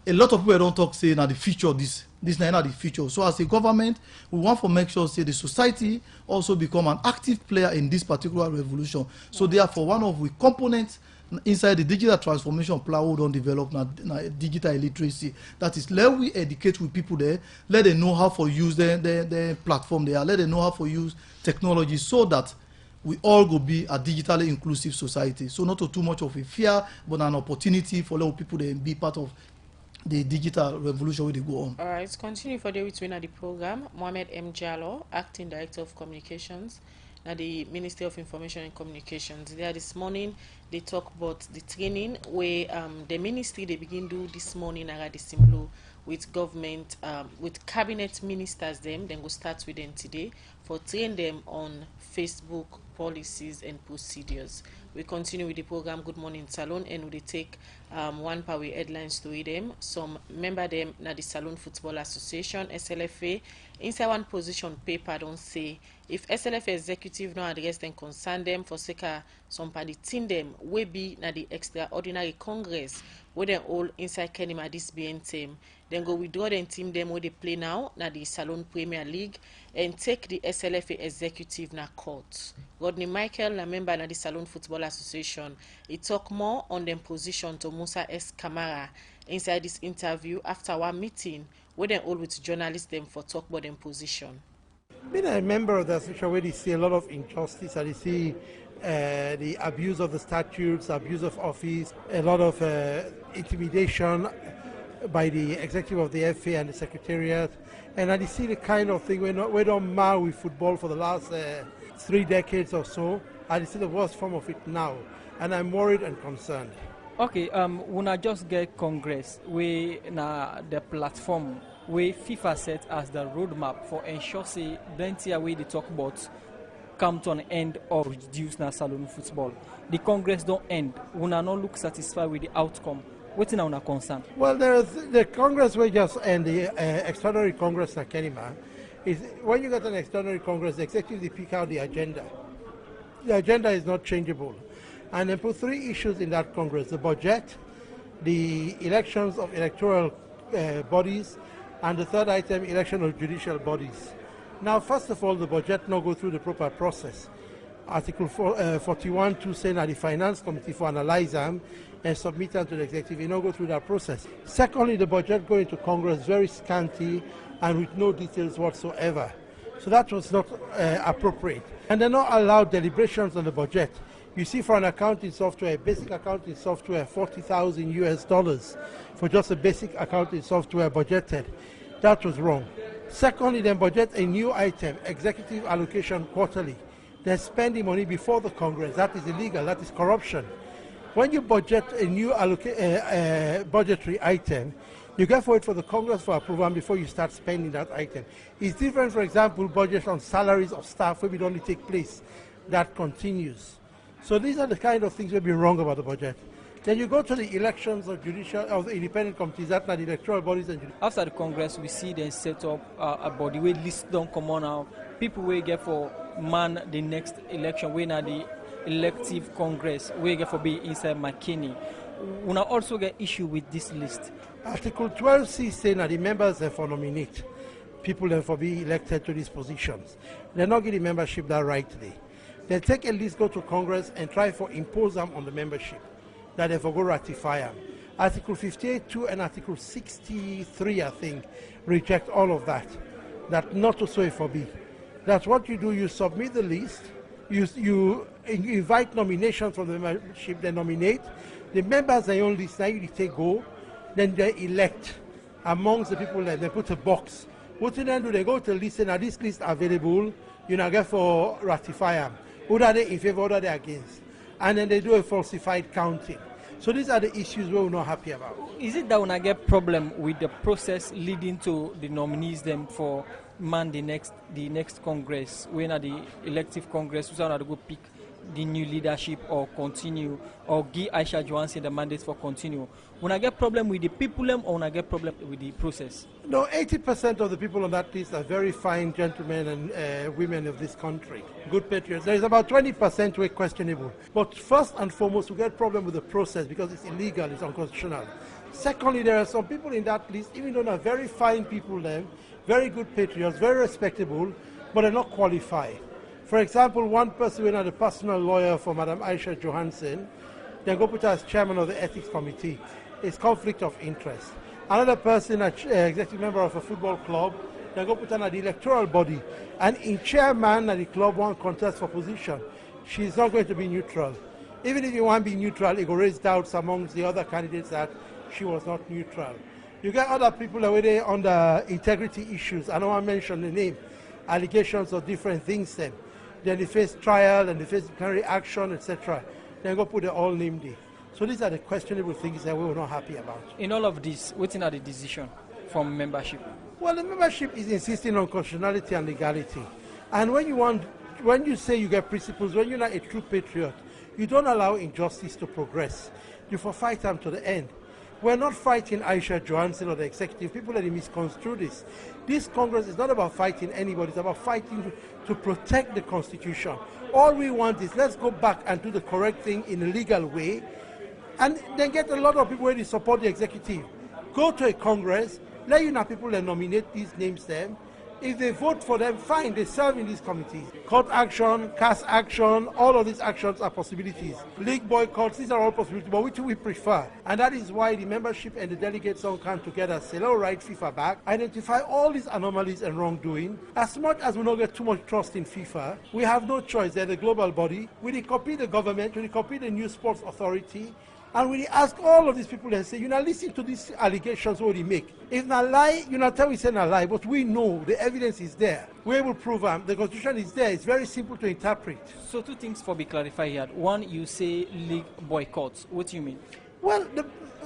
a lot of people don't talk say now the future of this is not the future. So as a government, we want to make sure say the society also become an active player in this particular revolution. So therefore, one of the components inside the digital transformation plan we don't develop now digital illiteracy. That is, let we educate with people there, let them know how to use the platform there, let them know how to use technology so that we all go be a digitally inclusive society. So not too much of a fear, but an opportunity for little people to be part of the digital revolution where they go on. All right, let's continue for the winner the program. Mohamed M. Jallo, Acting Director of Communications at the Ministry of Information and Communications. There this morning, they talk about the training where the ministry they begin do this morning at the Simplo with government, with cabinet ministers then go start with them today for train them on Facebook policies and procedures. We continue with the program Good Morning Salon, and we take one power headlines to read them. Some member them na the Salon Football Association, SLFA, inside one position paper don't say if SLFA executive no address and concern them for sake some party team them will be na the extraordinary congress where they all inside Kenima this BN team. Then go withdraw them team them where they play now na the Salon Premier League and take the SLFA executive na court. Rodney Michael, a member na the Salon Football Association, he talk more on them position to Musa S. Kamara inside this interview after one meeting where they all with journalists them for talk about them position. Being a member of the association where they see a lot of injustice and they see the abuse of the statutes, abuse of office, a lot of intimidation by the executive of the FA and the secretariat, and I see the kind of thing we don't mar with football for the last 3 decades or so. I see the worst form of it now, and I'm worried and concerned. Okay, when I just get Congress, we na the platform where FIFA set as the roadmap for ensure say the entire way they talk about come to an end or reduce na Salon football. The Congress don't end. We not look satisfied with the outcome. What's in our concern? Well, the Congress will just end. The extraordinary Congress na Kenima is when you get an extraordinary Congress, the executive pick out the agenda. The agenda is not changeable, and they put 3 issues in that Congress: the budget, the elections of electoral bodies, and the third item, election of judicial bodies. Now, first of all, the budget not go through the proper process. Article 41 saying that the Finance Committee for analyze them and submit them to the executive. You not go through that process. Secondly, the budget going to Congress very scanty and with no details whatsoever. So that was not appropriate. And they not allowed deliberations on the budget. You see, for an accounting software, basic accounting software, $40,000 for just a basic accounting software budgeted. That was wrong. Secondly, then budget a new item, executive allocation quarterly. Then spend the money before the Congress. That is illegal. That is corruption. When you budget a new budgetary item, you get for it for the Congress for approval before you start spending that item. It's different, for example, budget on salaries of staff where it only take place. That continues. So these are the kind of things that be wrong about the budget. Then you go to the elections of the independent committees, that are the electoral bodies. After the Congress, we see them set up a body where list don't come on now. People will get for man the next election, when are the elective Congress, we get for be inside McKinney. We also get issue with this list. Article 12C saying that the members therefore nominate people therefore be elected to these positions. They're not giving membership that rightly. They take a list, go to Congress and try for impose them on the membership. That therefore go ratify them. Article 58.2 and Article 63, I think, reject all of that. That not to so for be. That's what you do. You submit the list. You invite nominations from the membership. They nominate. The members they own list. Now you take go. Then they elect amongst the people that they put a box. What do they do? They go to the list and this list available. You now get for ratify them. Who are they in favor? Who are they against? And then they do a falsified counting. So these are the issues we're not happy about. Is it that when I get problem with the process leading to the nominees them for man the next Congress, when are the elective Congress, who's going to go pick the new leadership or continue, or give Aisha Johansson the mandate for continue? When I get problem with the people or when I get problem with the process? No, 80% of the people on that list are very fine gentlemen and women of this country, good patriots. There is about 20% who are questionable. But first and foremost, we get problem with the process because it's illegal, it's unconstitutional. Secondly, there are some people in that list, even though they're very fine people, them, very good patriots, very respectable, but they're not qualified. For example, one person went as a personal lawyer for Madam Aisha Johansson, then go put her as chairman of the ethics committee. It's conflict of interest. Another person, executive member of a football club, then go put her at the electoral body. And in chairman at the club, one contest for position. She's not going to be neutral. Even if you want to be neutral, it will raise doubts amongst the other candidates that she was not neutral. You get other people that were under integrity issues. I don't want to mention the name. Allegations of different things then. Then they face trial and they face disciplinary action, etc. Then go put the all name there. So these are the questionable things that we were not happy about. In all of this, what's the decision from membership? Well, the membership is insisting on constitutionality and legality. And when you say you get principles, when you're not a true patriot, you don't allow injustice to progress. You fight them to the end. We're not fighting Aisha Johansson or the executive. People that misconstrue this. This Congress is not about fighting anybody. It's about fighting to protect the Constitution. All we want is let's go back and do the correct thing in a legal way and then get a lot of people ready to support the executive. Go to a Congress, let people that nominate these names them. If they vote for them, fine, they serve in these committees. Court action, cast action, all of these actions are possibilities. League boycotts, these are all possibilities, but which we prefer. And that is why the membership and the delegates all come together, say, all right, FIFA back, identify all these anomalies and wrongdoing. As much as we don't get too much trust in FIFA, we have no choice. They're the global body. We copy the government, we copy the new sports authority, and we ask all of these people and say, listen to these allegations what they make. If not lie, tell we say not lie, but we know the evidence is there. We will prove them. The Constitution is there. It's very simple to interpret. So two things for be clarified here. One, you say league boycotts. What do you mean? Well,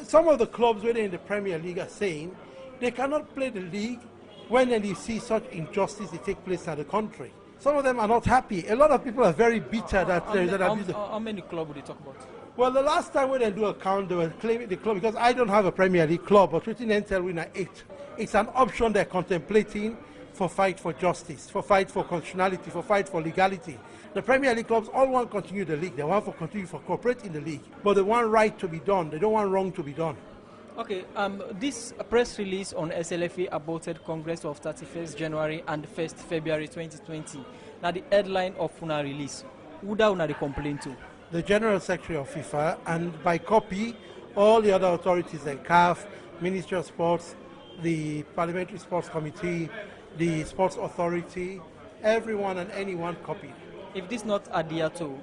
some of the clubs where they're in the Premier League are saying they cannot play the league when they see such injustice that take place in the country. Some of them are not happy. A lot of people are very bitter that there is an abuse. How many clubs would they talk about? Well, the last time when they do a count, they were claiming the club, because I don't have a Premier League club, but within Intel we are 8. It's an option they're contemplating for fight for justice, for fight for constitutionality, for fight for legality. The Premier League clubs all want to continue the league. They want to continue for cooperate in the league, but they want right to be done. They don't want wrong to be done. Okay, this press release on SLFA aborted Congress of 31st January and 1st February 2020. Now the headline of una release, who da una complain to? The General Secretary of FIFA, and by copy, all the other authorities like CAF, Ministry of Sports, the Parliamentary Sports Committee, the Sports Authority, everyone and anyone copied. If this not adhered to,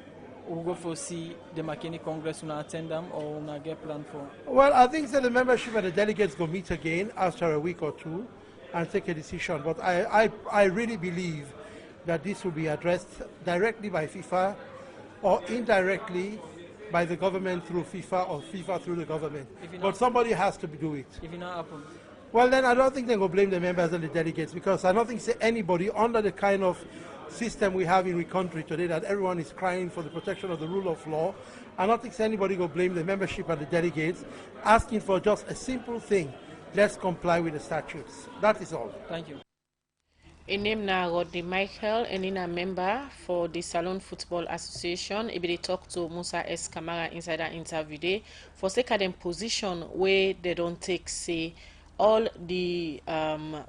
we'll go for see the McKinney Congress, una attend them or una get planned for? Well, I think that the membership and the delegates go meet again after a week or two and take a decision. But I really believe that this will be addressed directly by FIFA or indirectly by the government through FIFA or FIFA through the government. But somebody has to do it. If it not happen? Well, then I don't think they will blame the members and the delegates, because I don't think anybody under the kind of system we have in the country today, that everyone is crying for the protection of the rule of law. I don't think anybody will blame the membership and the delegates, asking for just a simple thing: let's comply with the statutes. That is all. Thank you. A name now Rodney Michael, and in a member for the Salon Football Association. If they talk to Musa S. Kamara inside that interview day, for sake of them position where they don't take, say, all the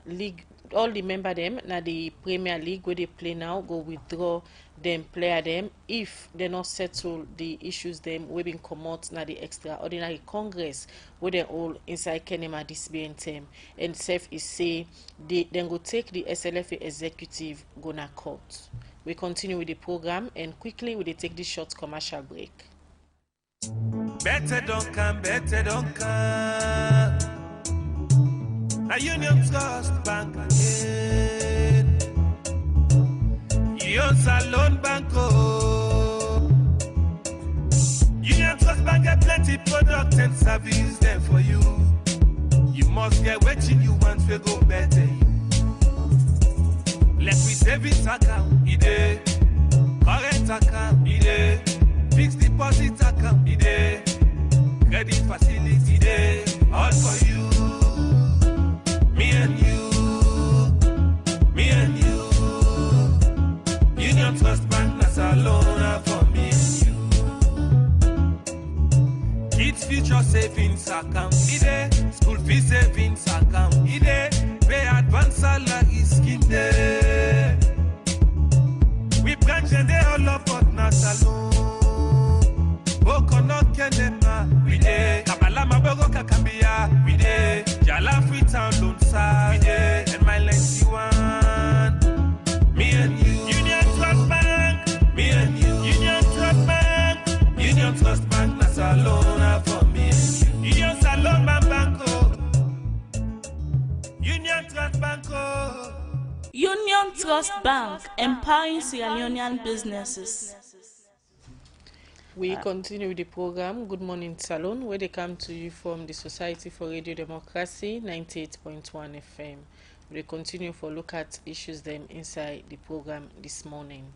league, all the member them na the Premier League where they play now go withdraw them player them if they not settle the issues them we been come out na the extraordinary Congress where they all inside Kenema this being term, and self is say they then go take the SLFA executive gonna court. We continue with the program, and quickly we take this short commercial break. Better don't come, better don't come. A Union Trust Bank again. Union Salon Banco. Union Trust Bank get plenty product and service there for you. You must get what you want to go better. Let me savings account, ide. Current account, ide. Fixed deposit account, ide. Credit facility, ide. All for you. Me and you, me and you. Union Trust Bank, that's a loan for me and you. Kids Future Savings Account, ide. School fee savings account, ide. Pay advance salary scheme, ide. We branch and they all up but not alone. Boko no kenema, we ide. Kabalama bogo kakambia, we ide. Jala Freetown loan sa, we ide. And my lengthy one, me and you. Union Trust Bank, me and you. Union Trust Bank, Union Trust Bank, that's a loan for me and you. Union Salon Banco, Union Trust Banco. Union Trust Bank, empowering Sierra Leonean businesses. We continue with the program, Good Morning Salon, where they come to you from the Society for Radio Democracy, 98.1 FM. We continue for look at issues them inside the program this morning.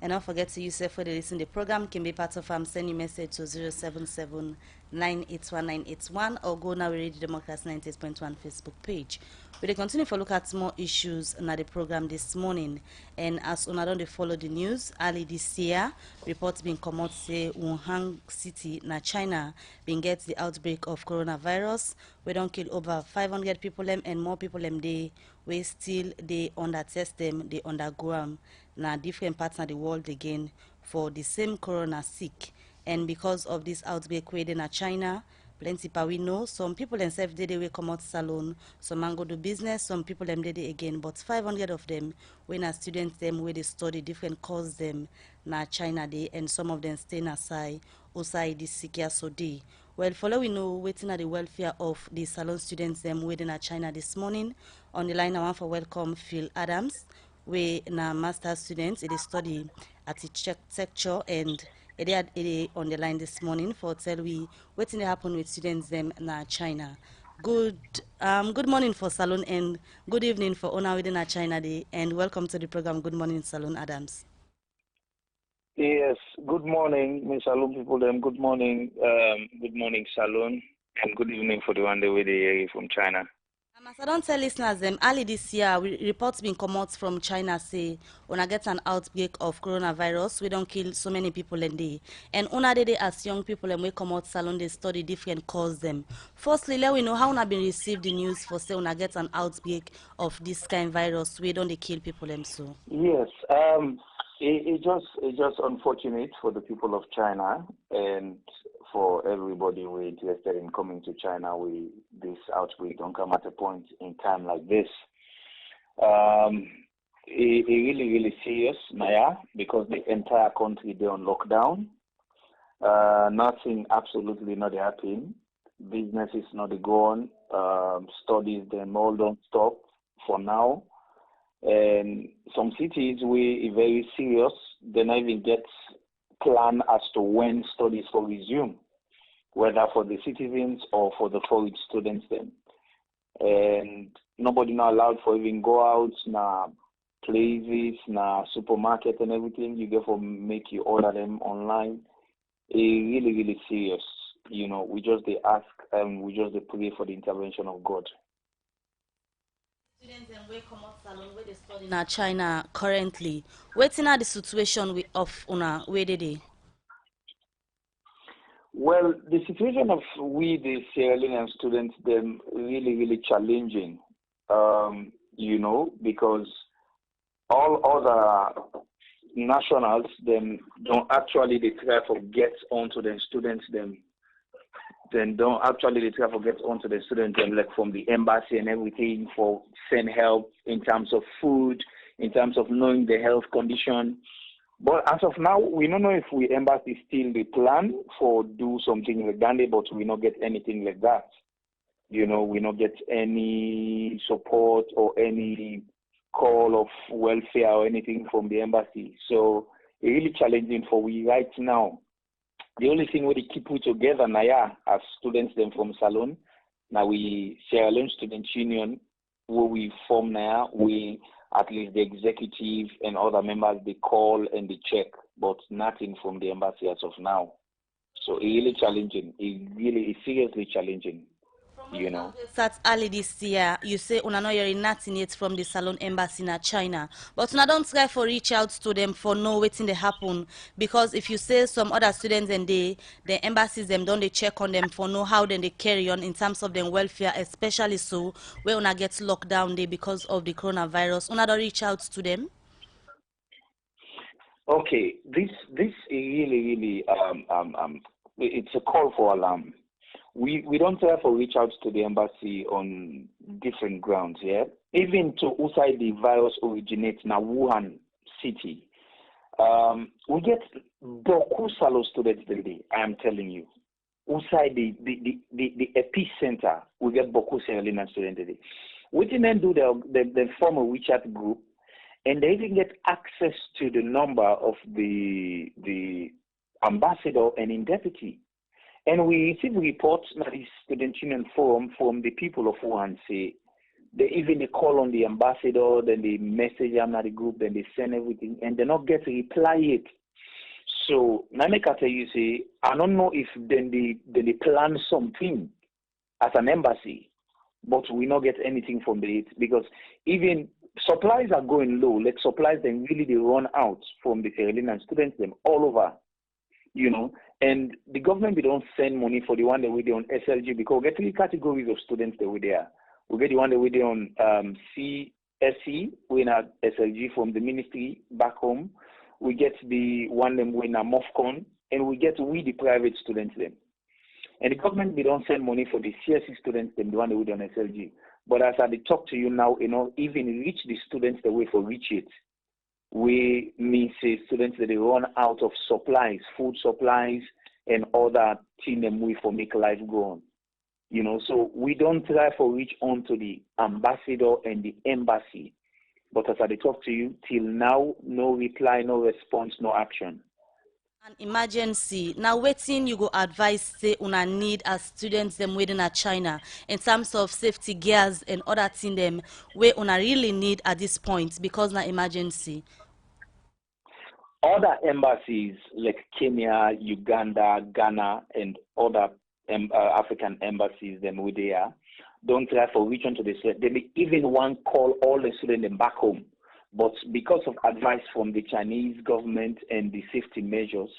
And don't forget to use for the listen. The program can be part of send your message to 077-981-981 or go now Radio Democracy 98.1 Facebook page. We continue for look at more issues in the program this morning. And as una don't follow the news, early this year, reports been come out say Wuhan City na China been gets the outbreak of coronavirus. We don't kill over 500 people and more people they we still they under test them, they undergo na different parts of the world again for the same corona sick. And because of this outbreak within China, plenty we know some people themselves they will come out salon, some man go do business, some people them did again, but 500 of them when a students them where they study different course them na China day, and some of them stay aside outside this sick so day. Well, follow we know waiting at the welfare of the salon students them waiting at China this morning. On the line I want for welcome Phil Adams, we na master students it is study at the Czech sector, and it had on the line this morning for tell we what's happen with students them na China. Good morning for Salon and good evening for Ona within China Day, and welcome to the program. Good morning, Salon Adams. Yes, good morning, Miss Salon people. Them good morning, Salon, and good evening for the one day with the from China. As I don't tell listeners them early this year, reports been come out from China say when I get an outbreak of coronavirus, we don't kill so many people in day. And una they as young people and we come out salon they study different cause them. Firstly, let we know how una been received the news for say when I get an outbreak of this kind of virus, we don't they kill people them so. Yes, it's just unfortunate for the people of China and for everybody who is interested in coming to China. This outbreak don't come at a point in time like this. It really serious, Maya, because the entire country they on lockdown. Nothing absolutely not happening. Business is not going. Studies them all don't stop for now. And some cities we very serious. They not even get plan as to when studies will resume, whether for the citizens or for the foreign students then. And nobody not allowed for even go out now. places, na supermarket and everything. You get for make you order them online. It really, really serious. You know, we just they ask and we just they pray for the intervention of God. Students and we come out salon where they study in China currently. Waiting at the situation of una where they? Well, the situation of we the Sierra Leonean students them really, really challenging. You know, because all other nationals them don't actually they try to get onto the students them then don't actually they try to get onto the students them like from the embassy and everything for send help in terms of food, in terms of knowing the health condition. But as of now, we don't know if we embassy still the plan for do something like that, but we not get anything like that. You know, we not get any support or any call of welfare or anything from the embassy. So it's really challenging for we right now. The only thing we keep it together now as students them from Salon, now we Sierra Leone Student Union, where we form now, we at least the executive and other members they call and they check, but nothing from the embassy as of now. So it's really challenging. It really is seriously challenging. You know. Start early this year, you say una no hearing nothing yet from the Salon embassy in China. But una don't try for reach out to them for know waiting they happen. Because if you say some other students and the embassies them don't they check on them for know how then they carry on in terms of their welfare, especially so where una gets locked down there because of the coronavirus. Una don't reach out to them. Okay, this is really it's a call for alarm. We don't try to reach out to the embassy on different grounds, yeah. Even to outside the virus originates in Wuhan city. We get beaucoup salo students today, I am telling you. Outside the epicenter, we get beaucoup Sierra Leonean students today. We then do the form a WeChat group, and they even get access to the number of the ambassador and in deputy. And we receive reports at the Student Union Forum from the people of Wuhan say they even call on the ambassador, then they message them at the group, then they send everything, and they not get to reply it. So now I can tell you, say, I don't know if then they plan something as an embassy, but we not get anything from it because even supplies are going low. Like supplies then really they run out from the Sierra Leonean students them all over. You know, and the government they don't send money for the one that we do on SLG because we get three categories of students that we there. We get the one that we do on CSE, we have SLG from the ministry back home. We get the one that we in MOFCON, and we get the private students them. And the government they don't send money for the CSE students them, the one that we do on SLG. But as I talk to you now, you know, even reach the students the way for reach it. We mean say students that they run out of supplies, food supplies, and other things them we for make life go on. You know, so we don't try for reach on to the ambassador and the embassy. But as I talk to you, till now, no reply, no response, no action. An emergency. Now waiting you go advise say una need as students them waiting at China in terms of safety gears and other thing them where una really need at this point because na emergency. Other embassies like Kenya, Uganda, Ghana, and other African embassies, them where they are, don't try for reach on to the students. They may even one call all the students them back home. But because of advice from the Chinese government and the safety measures,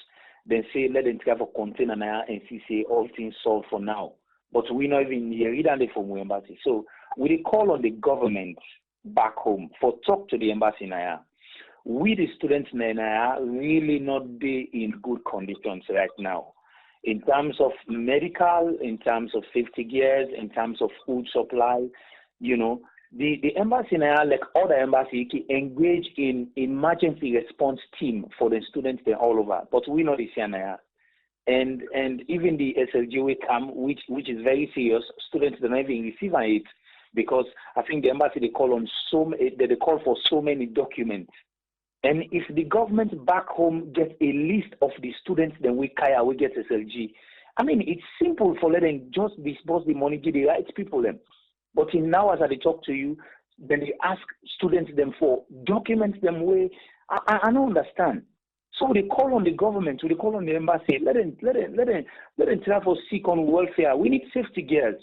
they say let them try for container now and see say all things solved for now. But we not even hear it from the embassy. So we call on the government back home for talk to the embassy now. We the students now really not be in good conditions right now. In terms of medical, in terms of safety gears, in terms of food supply, you know, the embassy now, like other embassy, engage in emergency response team for the students there all over. But we know this here now. And even the SLG will come, which is very serious. Students don't even receive it because I think the embassy they call for so many documents. And if the government back home gets a list of the students, then we get SLG. I mean, it's simple for letting just disburse the money to the right people. Then. But in now, as I talk to you, then they ask students them for documents them way. I don't understand. So they call on the government, they call on the embassy, let them travel seek on welfare. We need safety gears.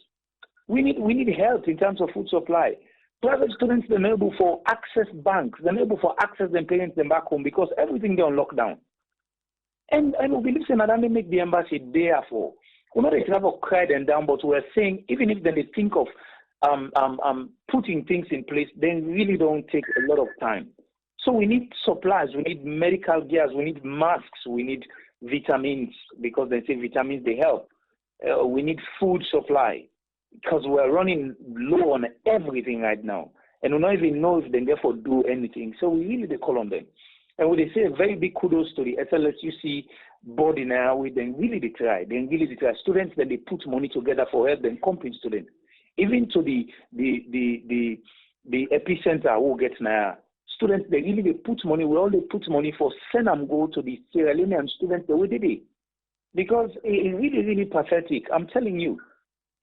We need help in terms of food supply. Private students, they're able for access banks, they're able for access them parents them back home because everything they're on lockdown. And we believe that may make the embassy there for. We're not a of cry them down, but we're saying even if they think of putting things in place, they really don't take a lot of time. So we need supplies, we need medical gears, we need masks, we need vitamins because they say vitamins they help. We need food supply because we're running low on everything right now, and we don't even know if they therefore do anything. So we really call on them, and we say a very big kudos to the SLSUC body now. We then really try. Students then they put money together for help them comping students, even to the epicenter who gets now. Students, they put money, they put money for send them go to the Sierra Leonean students the way they did. Because it's really, really pathetic. I'm telling you,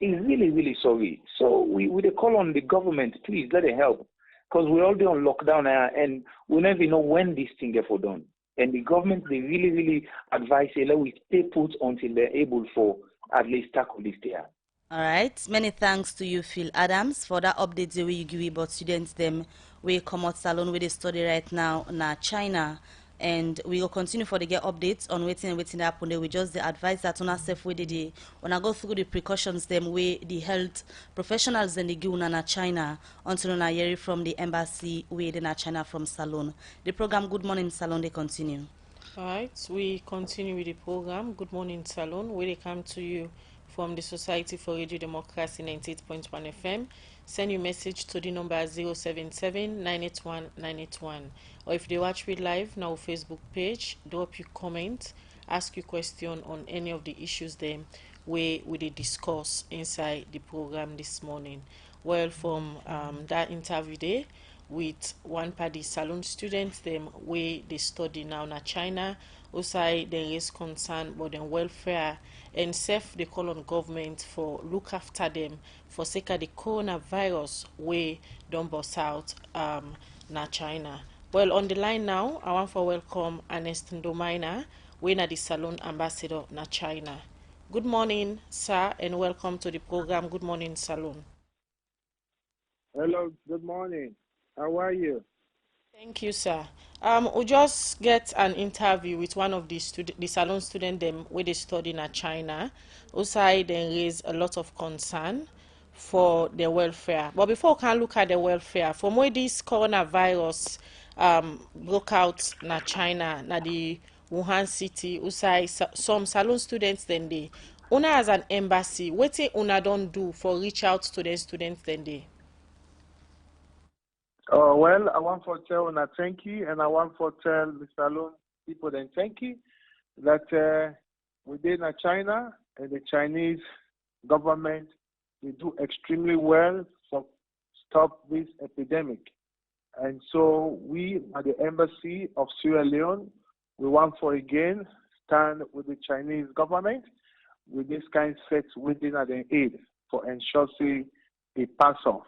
it's really, really sorry. So we call on the government, please let it help. Because we're already on lockdown now and we never know when this thing get for done. And the government, they really, really advise let we stay put until they're able for at least tackle this year. All right. Many thanks to you, Phil Adams, for that update the way you give about students them we come out salon with the study right now in China. And we will continue for the get updates on waiting happen there. We just the advise that on ourselves we did when I go through the precautions them way the health professionals in the Guna China until I hear from the embassy way in China from Salon. The program Good Morning Salon they continue. All right, we continue with the program Good Morning Salon where they come to you from the Society for Radio Democracy 98.1 FM. Send your message to the number 077-981-981. Or if they watch me live now Facebook page, drop your comment, ask your question on any of the issues them we discuss inside the program this morning. Well, from that interview day with one party salon students them where they study now in China, also there is concern about their welfare and self they call on government for look after them for sake of the coronavirus way don't bust out na China. Well, on the line now, I want to welcome Ernest Ndomina, we na the salon ambassador na China. Good morning, sir, and welcome to the program Good Morning Salon. Hello, good morning. How are you? Thank you, sir. We just get an interview with one of the salon students them where they study in China. Also, they raise a lot of concern for their welfare. But before we can look at the welfare, from where this coronavirus broke out in China, na the Wuhan city, also some salon students then they. Una as an embassy, what thing una don't do for reach out to the students then they? Well, I want to tell Una thank you, and I want to tell the salon people then thank you that within China and the Chinese government, they do extremely well to stop this epidemic. And so we at the Embassy of Sierra Leone, we want for again stand with the Chinese government with this kind of set within the aid for ensuring a pass off.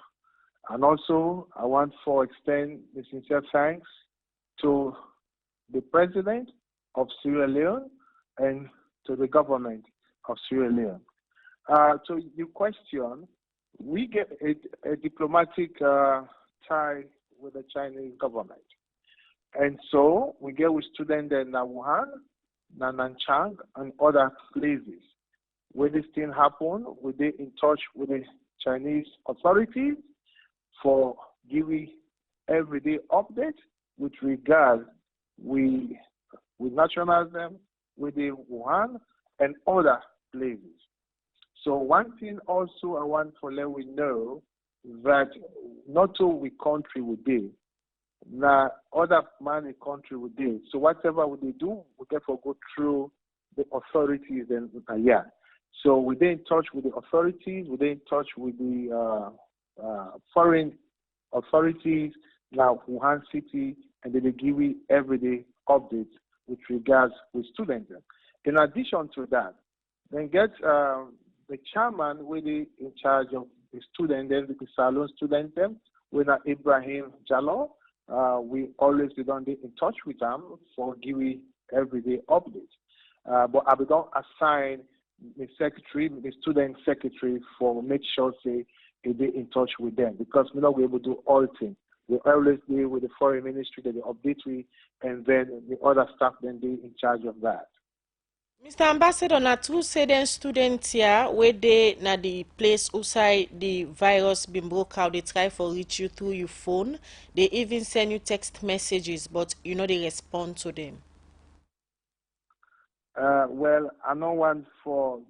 And also, I want to extend the sincere thanks to the President of Sierra Leone and to the government of Sierra Leone. To your question, we get a diplomatic tie with the Chinese government. And so we get with students in Wuhan, Nanchang, and other places. When this thing happened, we get in touch with the Chinese authorities for giving everyday updates with regard with nationalism, with the Wuhan and other places. So one thing also I want to let we know that not all we country we do, now other many country we do. So whatever we do, we therefore go through the authorities and yeah. So we're in touch with the authorities, we're in touch with the foreign authorities, now Wuhan City, and they give you everyday updates with regards with students. In addition to that, then get the chairman really in charge of the students, the salon students, with Ibrahim Jallo. We always be done in touch with them for giving everyday updates. But I will don't assign the secretary, the student secretary, for make sure say they in touch with them, because we're not able to do all things. We always deal with the foreign ministry that they update we, and then the other staff then they in charge of that. Mr. Ambassador, na two student students here where they na the place outside the virus been broke out, they try for reach you through your phone. They even send you text messages, but you know they respond to them. Well, I know one for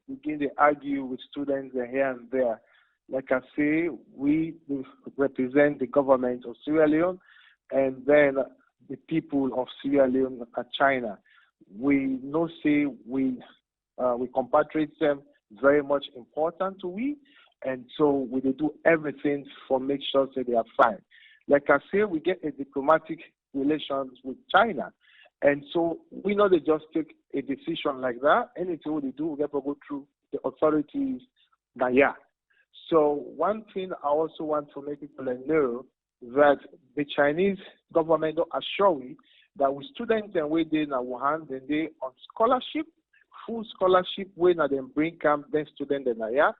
begin to argue with students here and there. Like I say, we represent the government of Sierra Leone and then the people of Sierra Leone and China. We know say we compatriate them very much important to we, and so we do everything for make sure that they are fine. Like I say, we get a diplomatic relations with China, and so we know they just take a decision like that. Anything they do, we have to go through the authorities. Yeah. So one thing I also want to make people know that the Chinese government don't assure we that with students and we did in Wuhan, then they on scholarship, full scholarship, when they bring camp, then students in yeah.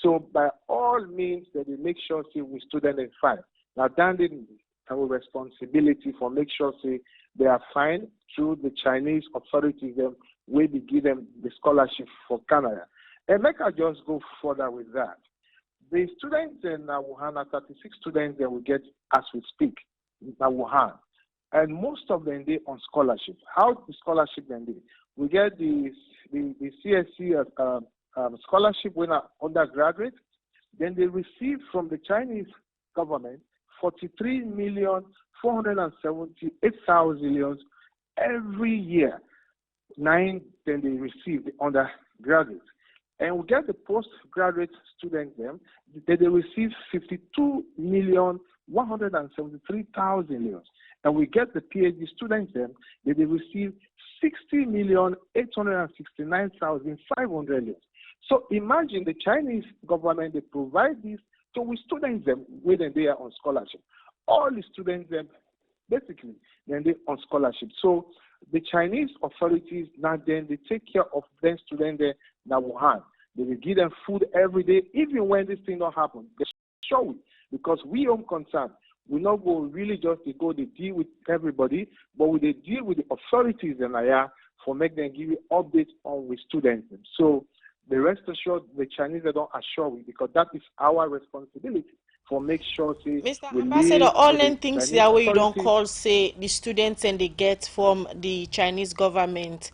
So by all means, that they make sure see we students are fine. Now then they have a responsibility for make sure see they are fine through the Chinese authorities. Then we give them the scholarship for Canada. And make I just go further with that. The students in Wuhan are 36 students that we get as we speak in Wuhan. And most of them they on scholarship. How the scholarship then they? We get the CSC scholarship when are undergraduate. Then they receive from the Chinese government 43,478,000 every year. 9 then they receive the undergraduate. And we get the postgraduate students them, they receive 52,173,000. And we get the PhD students them, they receive 60,869,500. So imagine the Chinese government, they provide this to we students them when they are on scholarship. All the students them, basically, then they on scholarship. So the Chinese authorities now then they take care of their students there in Wuhan. They will give them food every day, even when this thing don't happen. They show it, because we are concerned. We not go really just to go to deal with everybody, but we deal with the authorities in Aya for make them give you updates on with students. So the rest assured the Chinese they don't assure we, because that is our responsibility for make sure say Mr. we Ambassador, all them things Chinese here where you don't authorities. call say the students and they get from the Chinese government.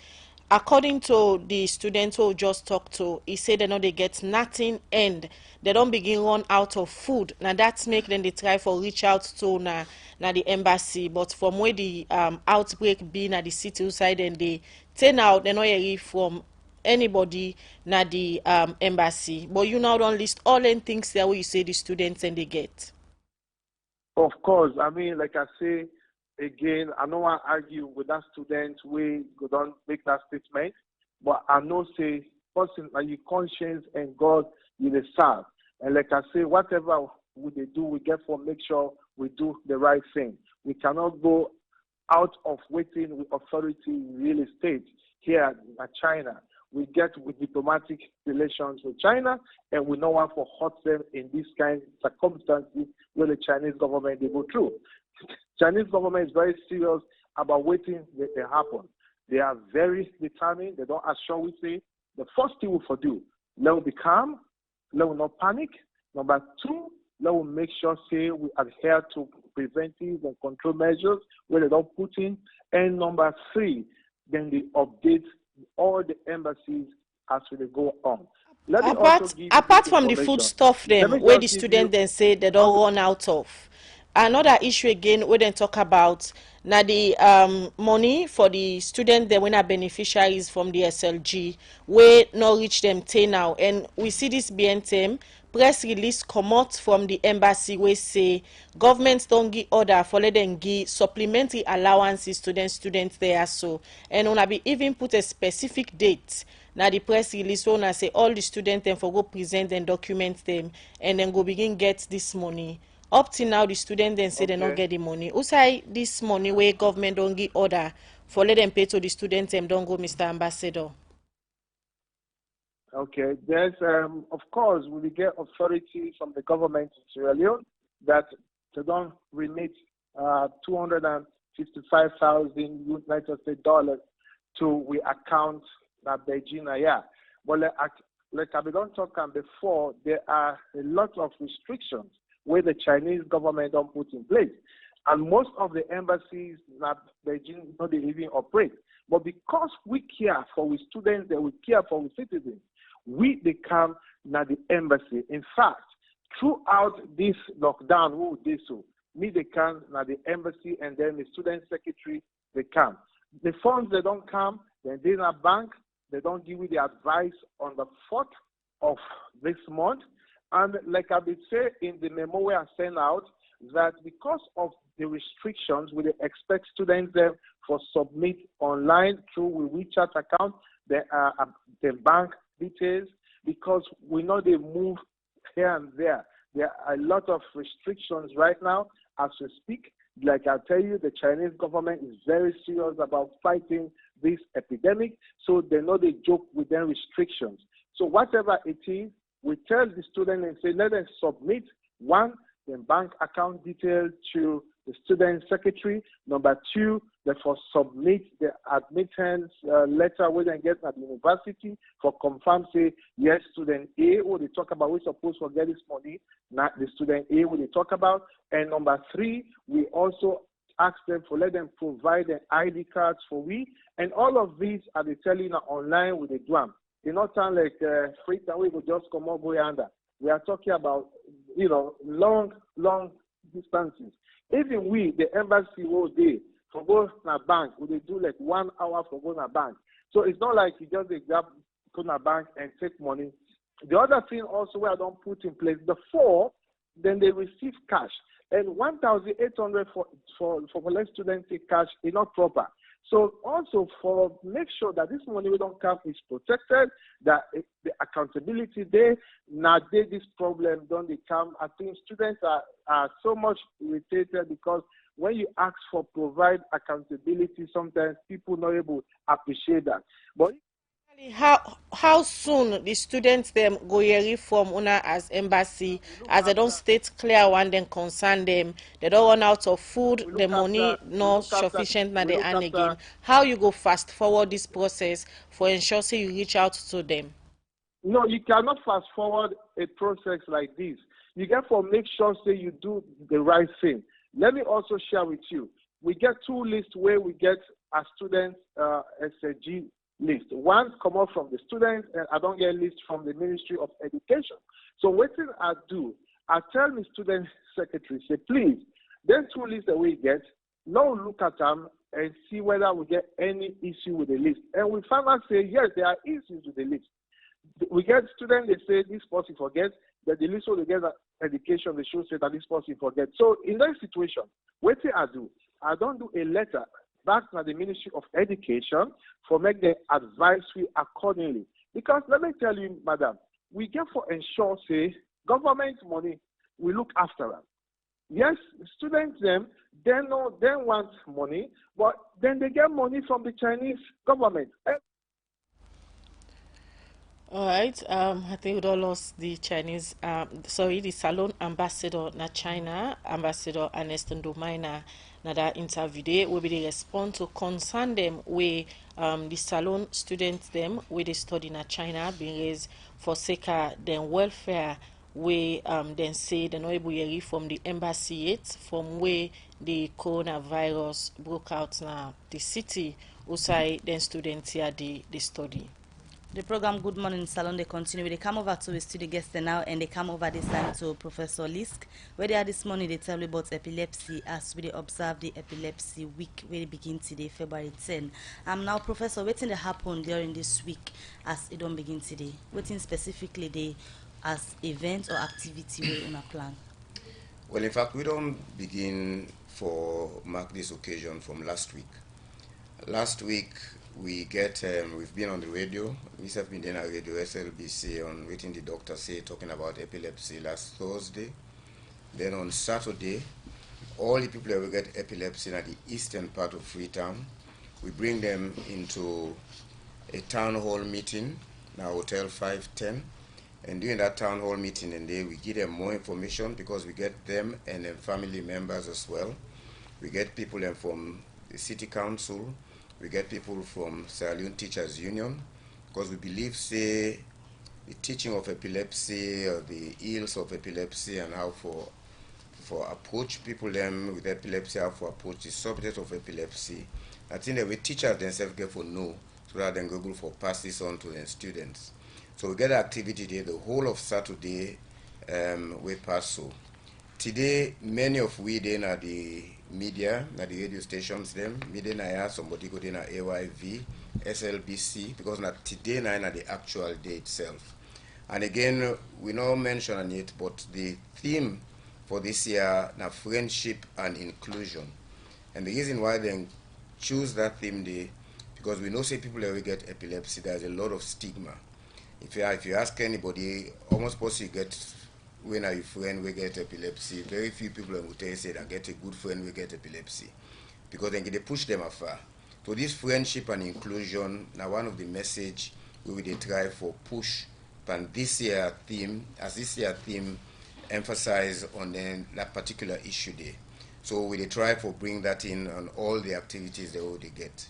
According to the students who just talked to, he said they know they get nothing and they don't begin run out of food. Now that's make them they try for reach out to na the embassy, but from where the outbreak be na the city side and they turn out they not hear from anybody na the embassy. But you now don't list all them things there where you say the students and they get. Of course, I mean, like I say again, I know I argue with that student we go down make that statement, but I know say person like your conscience and God you the serve. And like I say, whatever we they do, we get for make sure we do the right thing. We cannot go out of waiting with authority in real estate here in China. We get with diplomatic relations with China, and we don't want to hurt them in this kind of circumstances where the Chinese government they go through. Chinese government is very serious about waiting that they happen. They are very determined. They don't assure we say the first thing we for do, let us be calm, let us not panic. Number two, let us make sure say we adhere to preventive and control measures where they don't put in. And number three, then they update all the embassies as we go on. Apart from the food stuff them where the students then say they don't run out of. Another issue again we then talk about now the money for the students that when are beneficiaries from the SLG we not reach them till now, and we see this BNTM press release come out from the embassy we say governments don't give order for let them give supplementary allowances to them students there. So and wanna be even put a specific date. Now the press release wanna say all the students then for go present and document them and then go begin get this money Up till now, the students then say they not Okay. get the money. Who say this money where government don't give order for let them pay to the students and don't go, Mr. Ambassador? Okay. There's, of course, we will get authority from the government in Sierra Leone that they don't remit 255,000 United States dollars to we account that Beijing yeah. But like I've been talking before, there are a lot of restrictions where the Chinese government don't put in place. And most of the embassies that Beijing not even operate. But because we care for our students and we care for our citizens, we become now the embassy. In fact, throughout this lockdown, who did so? Me, they come now the embassy, and then the student secretary, they come. The funds, they don't come, then they're in a bank, they don't give you the advice on the 4th of this month. And like I would say in the memo we are sent out, that because of the restrictions, we expect students them for submit online through we WeChat account, the bank details, because we know they move here and there. There are a lot of restrictions right now as we speak. Like I tell you, the Chinese government is very serious about fighting this epidemic, so they know they joke with their restrictions. So whatever it is, we tell the student and say, let them submit one, the bank account details to the student secretary. Number two, they for submit the admittance letter where they get at the university for confirm say, yes, student A, who they talk about, we're supposed to get this money, not the student A, who they talk about. And number three, we also ask them for let them provide the ID cards for we. And all of these are they telling you online with the drum. It not sound like free time we will just come up go under. We are talking about, long distances. Even we, the embassy all day, for go to a bank, we do like 1 hour for go to a bank. So it's not like you just grab, put in a bank and take money. The other thing also where I don't put in place, the 4, then they receive cash. And 1,800 for collect students take cash is not proper. So also for make sure that this money we don't come is protected, that the accountability there, now this problem don't they come. I think students are so much irritated because when you ask for provide accountability, sometimes people not able to appreciate that. But how soon the students them go hear from una as embassy, as they don't state clear one then concern them, they don't run out of food, the money not sufficient na they earn again. How you go fast forward this process for ensure say you reach out to them? No, you cannot fast forward a process like this. You get to make sure say you do the right thing. Let me also share with you. We get 2 lists where we get a student SG list. One come out from the students, and I don't get a list from the Ministry of Education. So what thing I do, I tell the student secretary, say, please, then 2 lists that we get, now look at them and see whether we get any issue with the list. And we finally say, yes, there are issues with the list. We get students, they say this person forgets, that the list will get education, they should say that this person forgets. So in that situation, what thing I do, I don't do a letter back to the Ministry of Education for make the advisory accordingly. Because let me tell you, madam, we get for ensure, say, government money, we look after them. Yes, students, they want money, but then they get money from the Chinese government. All right. I think we don't lost the Chinese. The Salon ambassador na China, Ambassador Ernest Ndomaina, na that interview there will be the response to concern them where the Salon students them where they study na China being raised for sake then welfare where then say they not able to hear from the embassy yet from where the coronavirus broke out now the city outside then students here they study. The program Good Morning Salon, they continue. They come over to the studio guests now, and they come over this time to Professor Lisk. Where they are this morning, they tell you about epilepsy as we observe the epilepsy week, where they begin today, February 10. Now, Professor, what's going to happen during this week as it don't begin today? What's specifically they as event or activity we on a plan? Well, in fact, we don't begin for mark this occasion from last week. Last week, we've been on the radio. We have been on radio SLBC on waiting the doctor say talking about epilepsy last Thursday. Then on Saturday, all the people that will get epilepsy in the eastern part of Freetown, we bring them into a town hall meeting in our Hotel 510. And during that town hall meeting, and we give them more information because we get them and their family members as well. We get people from the city council. We get people from Sierra Leone Teachers Union, because we believe, say, the teaching of epilepsy or the ills of epilepsy and how for approach people with epilepsy, how to approach the subject of epilepsy. I think that we teachers themselves get for know, so that they go able for pass this on to their students. So we get activity there the whole of Saturday. We pass so. Today, many of we then are the media, at the radio stations, media na somebody go in AYV, SLBC, because not today na the actual day itself. And again, we not mention it, but the theme for this year na friendship and inclusion. And the reason why they choose that theme day, because we know say people that will get epilepsy, there's a lot of stigma. If you ask anybody, almost possibly get when are you friend we get epilepsy, very few people will tell you say that get a good friend we get epilepsy, because then they push them afar. So this friendship and inclusion now one of the message we will try for push and this year theme, as this year theme emphasize on that particular issue there. So we try for bring that in on all the activities they already get.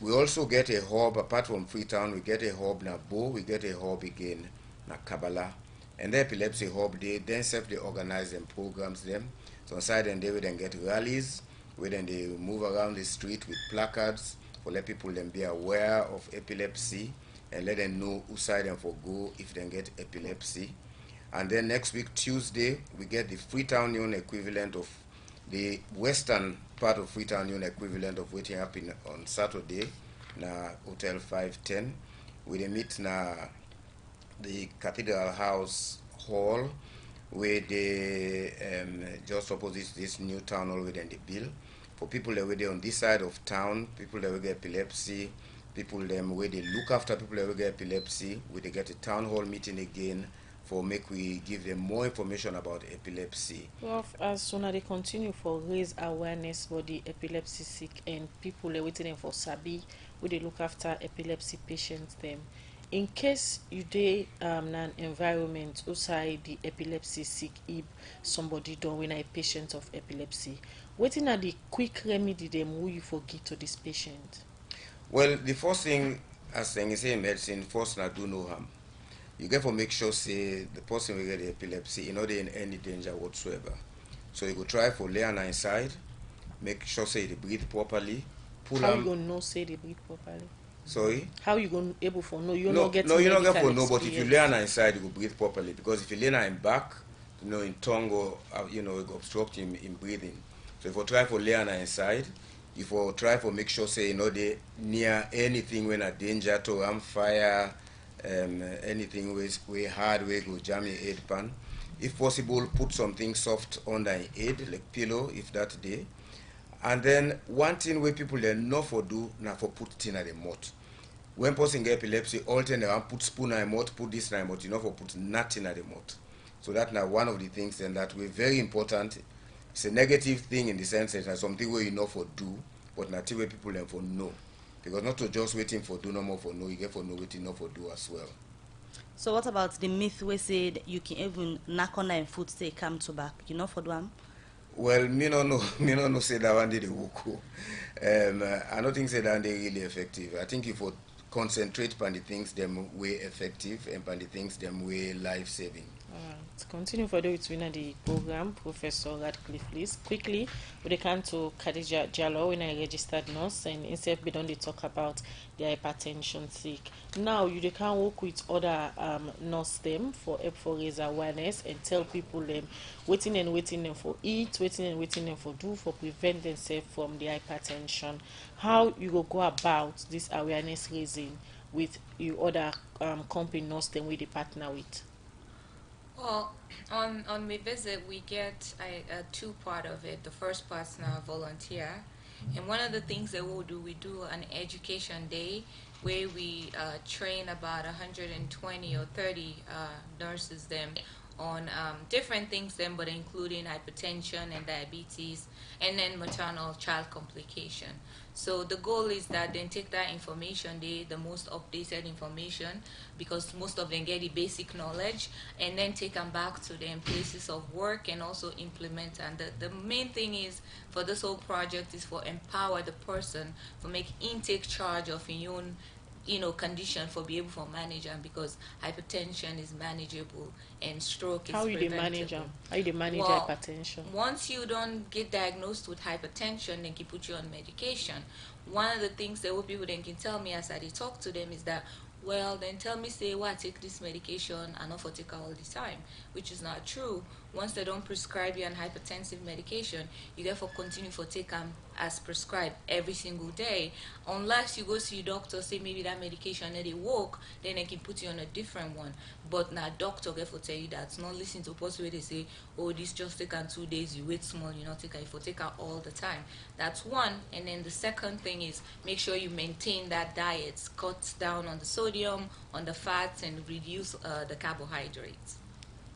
We also get a hub, apart from Freetown, we get a hub na Bo, we get a hub again na Kabbalah. And the epilepsy hub, they themselves they organize them, programs them. So inside and they will then get rallies, where then they move around the street with placards for let people then be aware of epilepsy and let them know who side them for go if they get epilepsy. And then next week, Tuesday, we get the Freetown Union equivalent of the western part of Freetown Union equivalent of waiting up on Saturday na Hotel 510. We meet na the Cathedral House Hall where they just opposite this new town hall within the bill. For people that were on this side of town, people that will get epilepsy, people them where they look after people that will get epilepsy, where they get a town hall meeting again for make we give them more information about epilepsy. Well, as soon as they continue for raise awareness for the epilepsy sick and people are waiting for Sabi, where they look after epilepsy patients them. In case you dey an environment outside the epilepsy sick, if somebody don't win a patient of epilepsy, waiting at the quick remedy them who you forgive to this patient? Well, the first thing, as they say in medicine, first not do no harm. You get to make sure say the person will get the epilepsy, you know they in any danger whatsoever. So you go try for lay on inside, make sure say they breathe properly. How you gonna know say they breathe properly? Sorry? How you gonna able for no? You no, not get no, you don't get for no, experience. but if you lay on inside, you go breathe properly. Because if you lay on back, you know, in tongue or you know, it go obstruct him in breathing. So if you try for lay on inside, if you try for make sure say you know they near anything when a danger to fire, anything way hard way go jam your head pan. If possible, put something soft under your head, like pillow, if that day. And then one thing where people they know for do, now for put thing at the mouth. When person get epilepsy, all time they want put spoon at the mouth, put this in the mouth, you know for put nothing at the mouth. So that's now one of the things and that way very important. It's a negative thing in the sense that it's something where you know for do, but not where people learn for know. Because not to just waiting for do no more for no, you get for no waiting not for do as well. So what about the myth where say you can even knock on them foot say come to back? You know for them? Well, me no know say that one did the work. I don't think say that they really effective. I think if you concentrate on the things them way effective and on the things them way life saving. To continue further with the program, Professor Radcliffe, please quickly we can to Khadija Jallo, when I registered nurse, and instead we don't talk about the hypertension sick. Now you can work with other nurse them for raise awareness and tell people them waiting them for eat, waiting them for do for prevent themselves from the hypertension. How you will go about this awareness raising with you other company nurse them with the partner with? Well, on my visit, we get a two-part of it. The first part's now volunteer. And one of the things that we'll do, we do an education day where we train about 120 or 30 nurses them on different things then, but including hypertension and diabetes, and then maternal child complication. So the goal is that then take that information, the most updated information, because most of them get the basic knowledge, and then take them back to their places of work and also implement. And the main thing is for this whole project is for empower the person for make intake charge of your own condition for be able to manage them, because hypertension is manageable and stroke is preventable. How you manage hypertension? Once you don't get diagnosed with hypertension, then can put you on medication. One of the things that what people then can tell me as I talk to them is that, well, then tell me, say, well, I take this medication and not for take all the time, which is not true. Once they don't prescribe you an hypertensive medication, you therefore continue for take them as prescribed every single day, unless you go see your doctor, say maybe that medication that they work, then they can put you on a different one. But now doctor therefore tell you that, not listen to post where they say, oh, this just take on 2 days, you wait small, you not take it for take out all the time. That's one. And then the second thing is make sure you maintain that diet, cut down on the sodium, on the fats, and reduce the carbohydrates.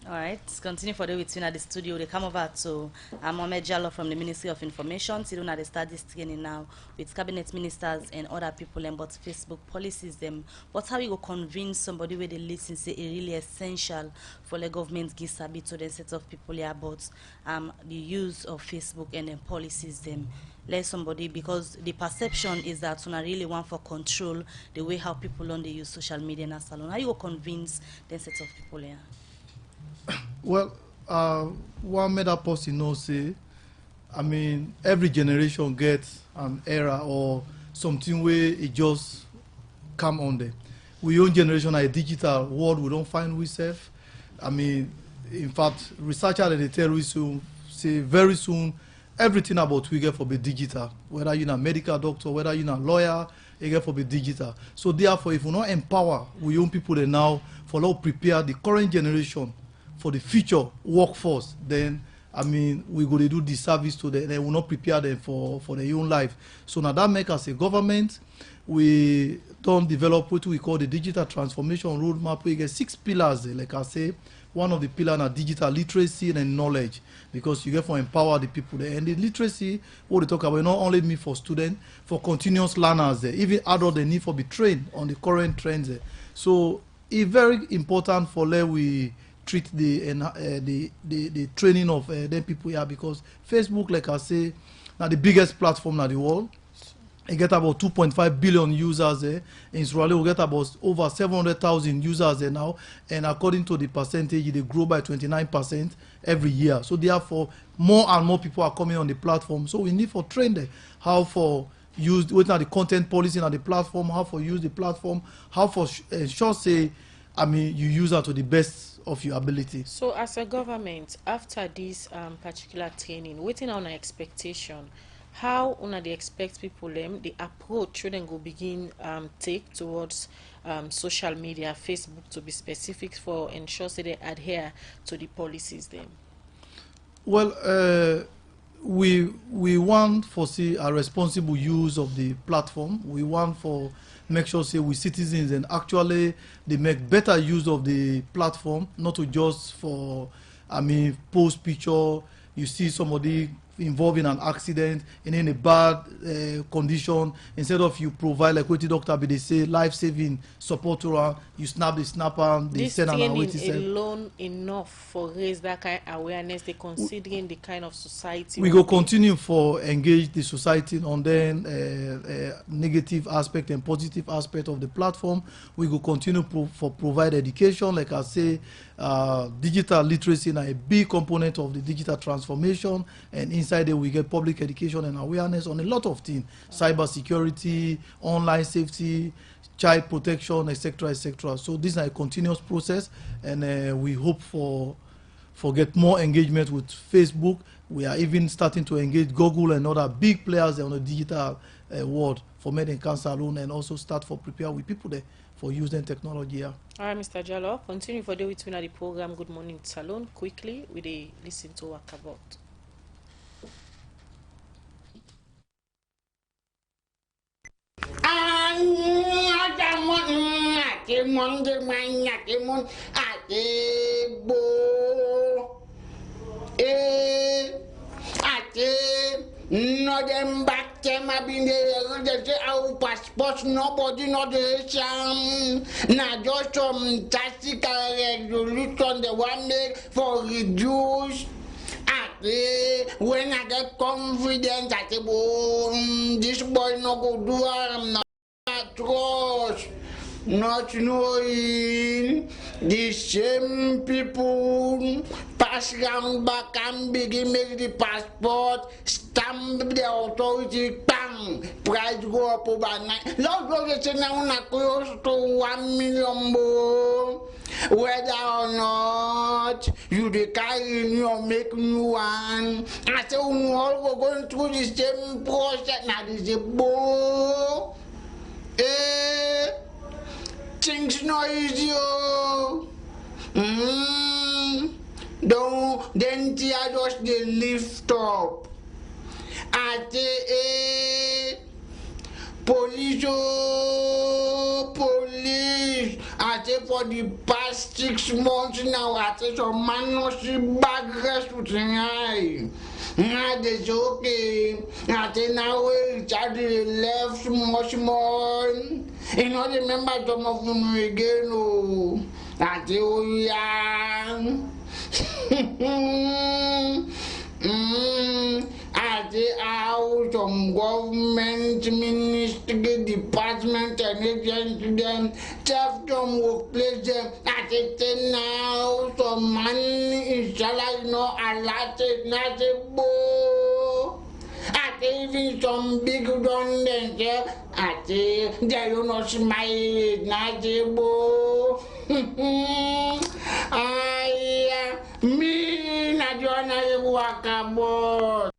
All right, continue for the with at the studio. They come over to Mohamed Jallo from the Ministry of Information. Sitting at the start this training now with cabinet ministers and other people and but Facebook policies them. But how you go convince somebody where they listen say it really essential for the government give a bit to the set of people here about the use of Facebook and then policies them. Let somebody, because the perception is that you really want for control the way how people on they use social media and salon. How you go convince the set of people here? Well, one made person know say, I mean, every generation gets an era or something where it just come on there. We own generation a digital world we don't find ourselves. I mean, in fact, researchers and the terrorists will say very soon everything about we get for be digital. Whether you're a medical doctor, whether you're a lawyer, it get for be digital. So therefore, if we not empower we young people there now for now prepare the current generation for the future workforce, then I mean we go to do disservice to them. They will not prepare them for their own life. So now that make us a government. We don't develop what we call the digital transformation roadmap. We get 6 pillars. Like I say, one of the pillars are digital literacy and knowledge, because you get to empower the people there. And the literacy, what we talk about, not only me for students, for continuous learners there, even adult they need for be trained on the current trends there. So it's very important for let we treat the training of them people here, because Facebook, like I say, now the biggest platform in the world. It get about 2.5 billion users there. In Israel, we get about over 700,000 users there now. And according to the percentage, they grow by 29% every year. So therefore, more and more people are coming on the platform. So we need for train them how for use what are the content policy on the platform, how for use the platform, how for ensure say, I mean, you use that to the best of your ability. So as a government, after this particular training, waiting on an expectation, how una they expect people the approach shouldn't go begin take towards social media, Facebook to be specific, for ensure that they adhere to the policies them? Well, we want for see a responsible use of the platform. We want for make sure say we citizens and actually they make better use of the platform, not to just for I mean post picture. You see somebody involved in an accident and in a bad condition, instead of you provide like what the doctor be they say life-saving support to her, you snap the snapper, they send an away to alone enough for raise that kind of awareness, they considering the kind of society we go continue for engage the society on then negative aspect and positive aspect of the platform. We go continue for provide education, like I say, digital literacy is a big component of the digital transformation, and inside there we get public education and awareness on a lot of things, cyber security, online safety, child protection, etc., etc. So this is a continuous process, and we hope for get more engagement with Facebook. We are even starting to engage Google and other big players on the digital world for making cancer alone, and also start for prepare with people there for using technology here. All right, Mr. Jallo, continue for the between the program Good Morning Salon. Quickly, we dey listen to work about. no them back them have been there our passport nobody know the now just some tactical resolution the one make for reduce when I get confident that this boy no go do I'm not trust. Not knowing the same people pass round back and begin make the passport, stamp the authority, bang, price go up overnight. Lord God, it's now close to 1 million more. Whether or not you the carry new or make new one, I say we all go going through the same process. Now this is bow. Things not easy, don't then tear just the lift up. At the police, police. I say for the past 6 months now, I say some man no see bag rest with him. That's okay. I say now we charge the left small. You know, remember some of them again. Oh, I say oh yeah. I say how some government ministry department and agency them serve them workplace them. I say now some money inshallah no allotted not a bo. I say even some big don them there. I say they don't know smile not a bo. Me not gonna walk about.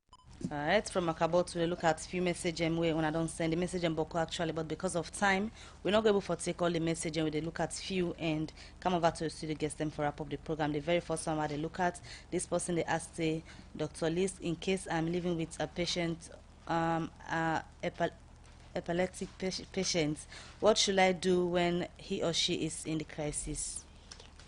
Alright, from Akabot to look at few messages where when I don't send the message in Boko actually, but because of time, we're not able to take all the message and we look at few and come over to the studio get them for wrap up the program. The very first one I they look at this person they asked Dr. Liz, in case I'm living with a patient epileptic patient, what should I do when he or she is in the crisis?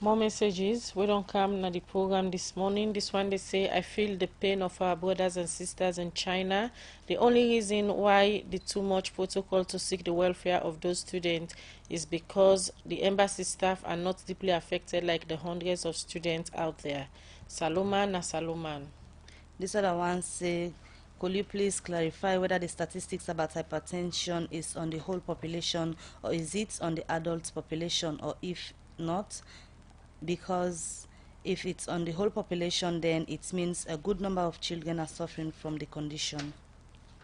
More messages. We don't come to the program this morning. This one they say, I feel the pain of our brothers and sisters in China. The only reason why the too much protocol to seek the welfare of those students is because the embassy staff are not deeply affected like the hundreds of students out there. Saluman na Saluman. This other one say, could you please clarify whether the statistics about hypertension is on the whole population or is it on the adult population, or if not, because if it's on the whole population then it means a good number of children are suffering from the condition.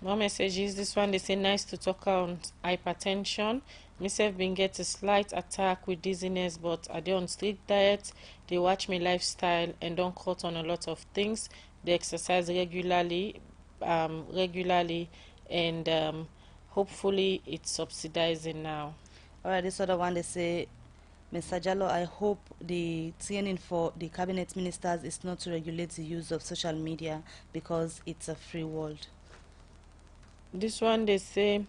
More messages. This one they say, nice to talk on hypertension. Myself been get a slight attack with dizziness, but I do on strict diet. They watch my lifestyle and don't cut on a lot of things. They exercise regularly, and hopefully it's subsidizing now. Alright, this other one they say, Mr. Jallo, I hope the training for the cabinet ministers is not to regulate the use of social media because it's a free world. This one they say,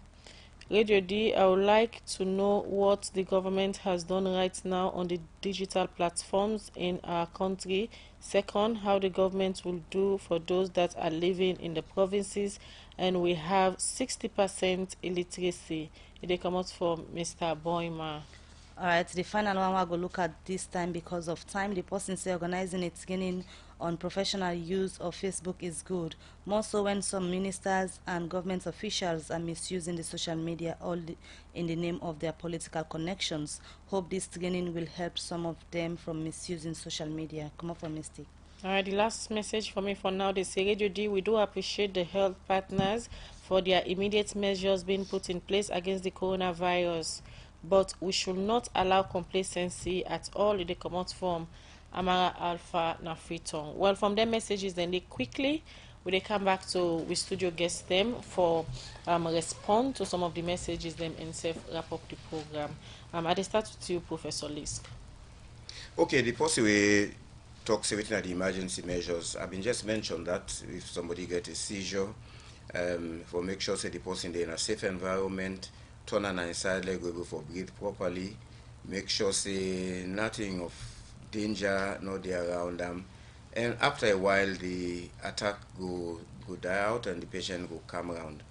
Radio D, I would like to know what the government has done right now on the digital platforms in our country. Second, how the government will do for those that are living in the provinces and we have 60% illiteracy. They come out from Mr. Boyma. Alright, the final one we'll go look at this time because of time. The person say organizing its training on professional use of Facebook is good, more so when some ministers and government officials are misusing the social media all in the name of their political connections. Hope this training will help some of them from misusing social media. Come up from Mystic. Alright, the last message for me for now, they say, Radio D, we do appreciate the health partners for their immediate measures being put in place against the coronavirus, but we should not allow complacency at all. They come out from Amara Alpha na Freeton. Well, from their messages, then they quickly they come back to we studio guest them for respond to some of the messages them and self wrap up the program. I start with you, Professor Lisk. Okay, the first way talks everything at the emergency measures. I've been just mentioned that if somebody gets a seizure, for make sure say the person they're in a safe environment, turn on inside leg go for breathe properly, make sure say nothing of danger not there around them, And after a while, the attack go die out and the patient go come around.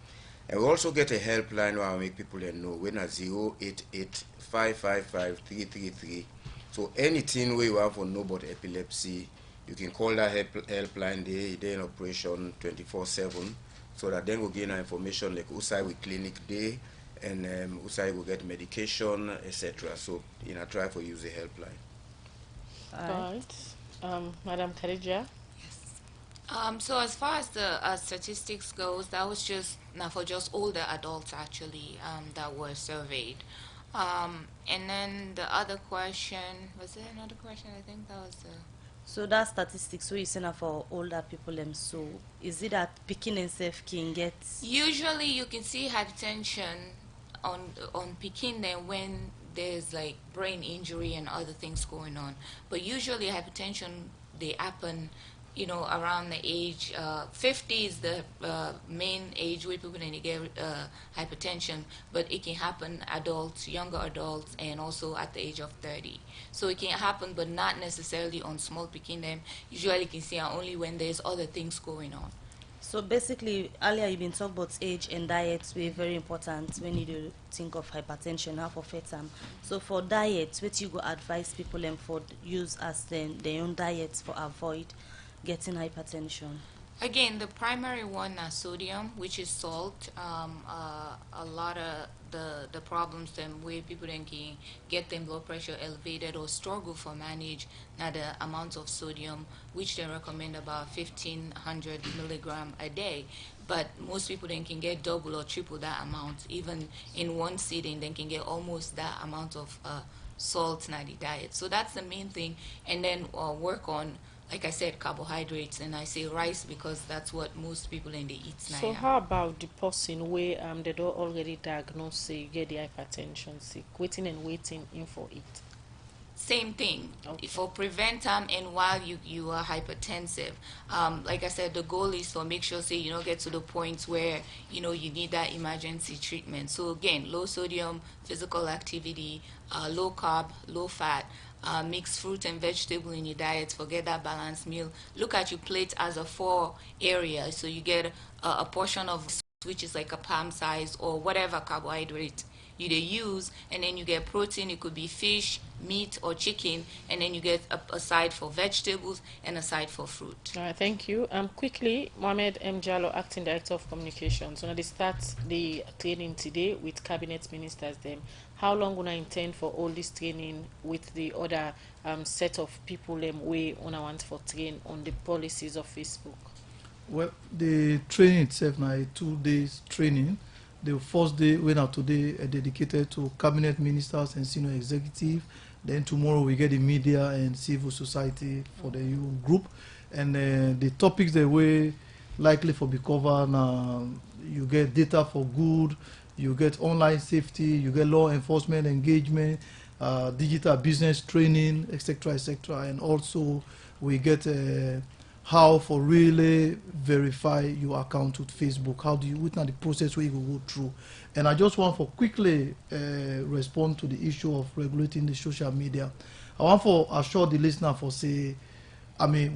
And we also get a helpline where we make people know when at 088-555-333. So anything where you have for know about epilepsy, you can call that helpline. They in operation 24/7. So that then we'll gain information like USAI will clinic day, and USAI will get medication, etc. So try for use the helpline. All right. Madam Khadija. So as far as the statistics goes, that was just for just older adults actually that were surveyed. And then the other question, was there another question? I think that was the... So that statistics, so you say now for older people, so is it that picking and safe can get? Usually you can see hypertension on picking them when there's like brain injury and other things going on. But usually hypertension, they happen, around the age, 50 is the main age where people need to get hypertension, but it can happen adults, younger adults, and also at the age of 30. So it can happen, but not necessarily on small picking them. Usually you can see only when there's other things going on. So basically, earlier you've been talking about age and diet, were very important when you do think of hypertension, how for fetam. So for diet, what you go advise people for use as their own diets for avoid getting hypertension? Again, the primary one is sodium, which is salt. A lot of the problems where people then can get their blood pressure elevated or struggle for manage now the amount of sodium, which they recommend about 1,500 milligram a day. But most people then can get double or triple that amount. Even in one sitting, they can get almost that amount of salt in the diet. So that's the main thing. And then work on, like I said, carbohydrates, and I say rice because that's what most people in the eat now. So how about the person where they don't already diagnose, say, get the hypertension, sick, waiting in for it? Same thing. Okay. For prevent and while you are hypertensive, like I said, the goal is to make sure, say, you don't get to the point where you need that emergency treatment. So again, low sodium, physical activity, low carb, low fat. Mix fruit and vegetable in your diet. Forget that balanced meal. Look at your plate as a 4 area, so you get a portion of which is like a palm size or whatever carbohydrate you use, and then you get protein. It could be fish, meat, or chicken, and then you get a side for vegetables and a side for fruit. All right, thank you. Quickly, Mohamed M. Jallo, Acting Director of Communications. So now they start the training today with cabinet ministers. How long will I intend for all this training with the other set of people we want for train on the policies of Facebook? Well, the training itself now 2 days training. The first day went out today dedicated to cabinet ministers and senior executive. Then tomorrow we get the media and civil society for the youth group. And the topics that were likely for be covered now, you get data for good, you get online safety, you get law enforcement engagement, digital business training, etc., etc. And also we get how for really verify your account with Facebook. How do you witness the process where you go through? And I just want for quickly respond to the issue of regulating the social media. I want for assure the listener for say,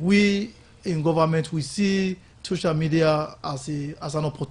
we in government, we see social media as an opportunity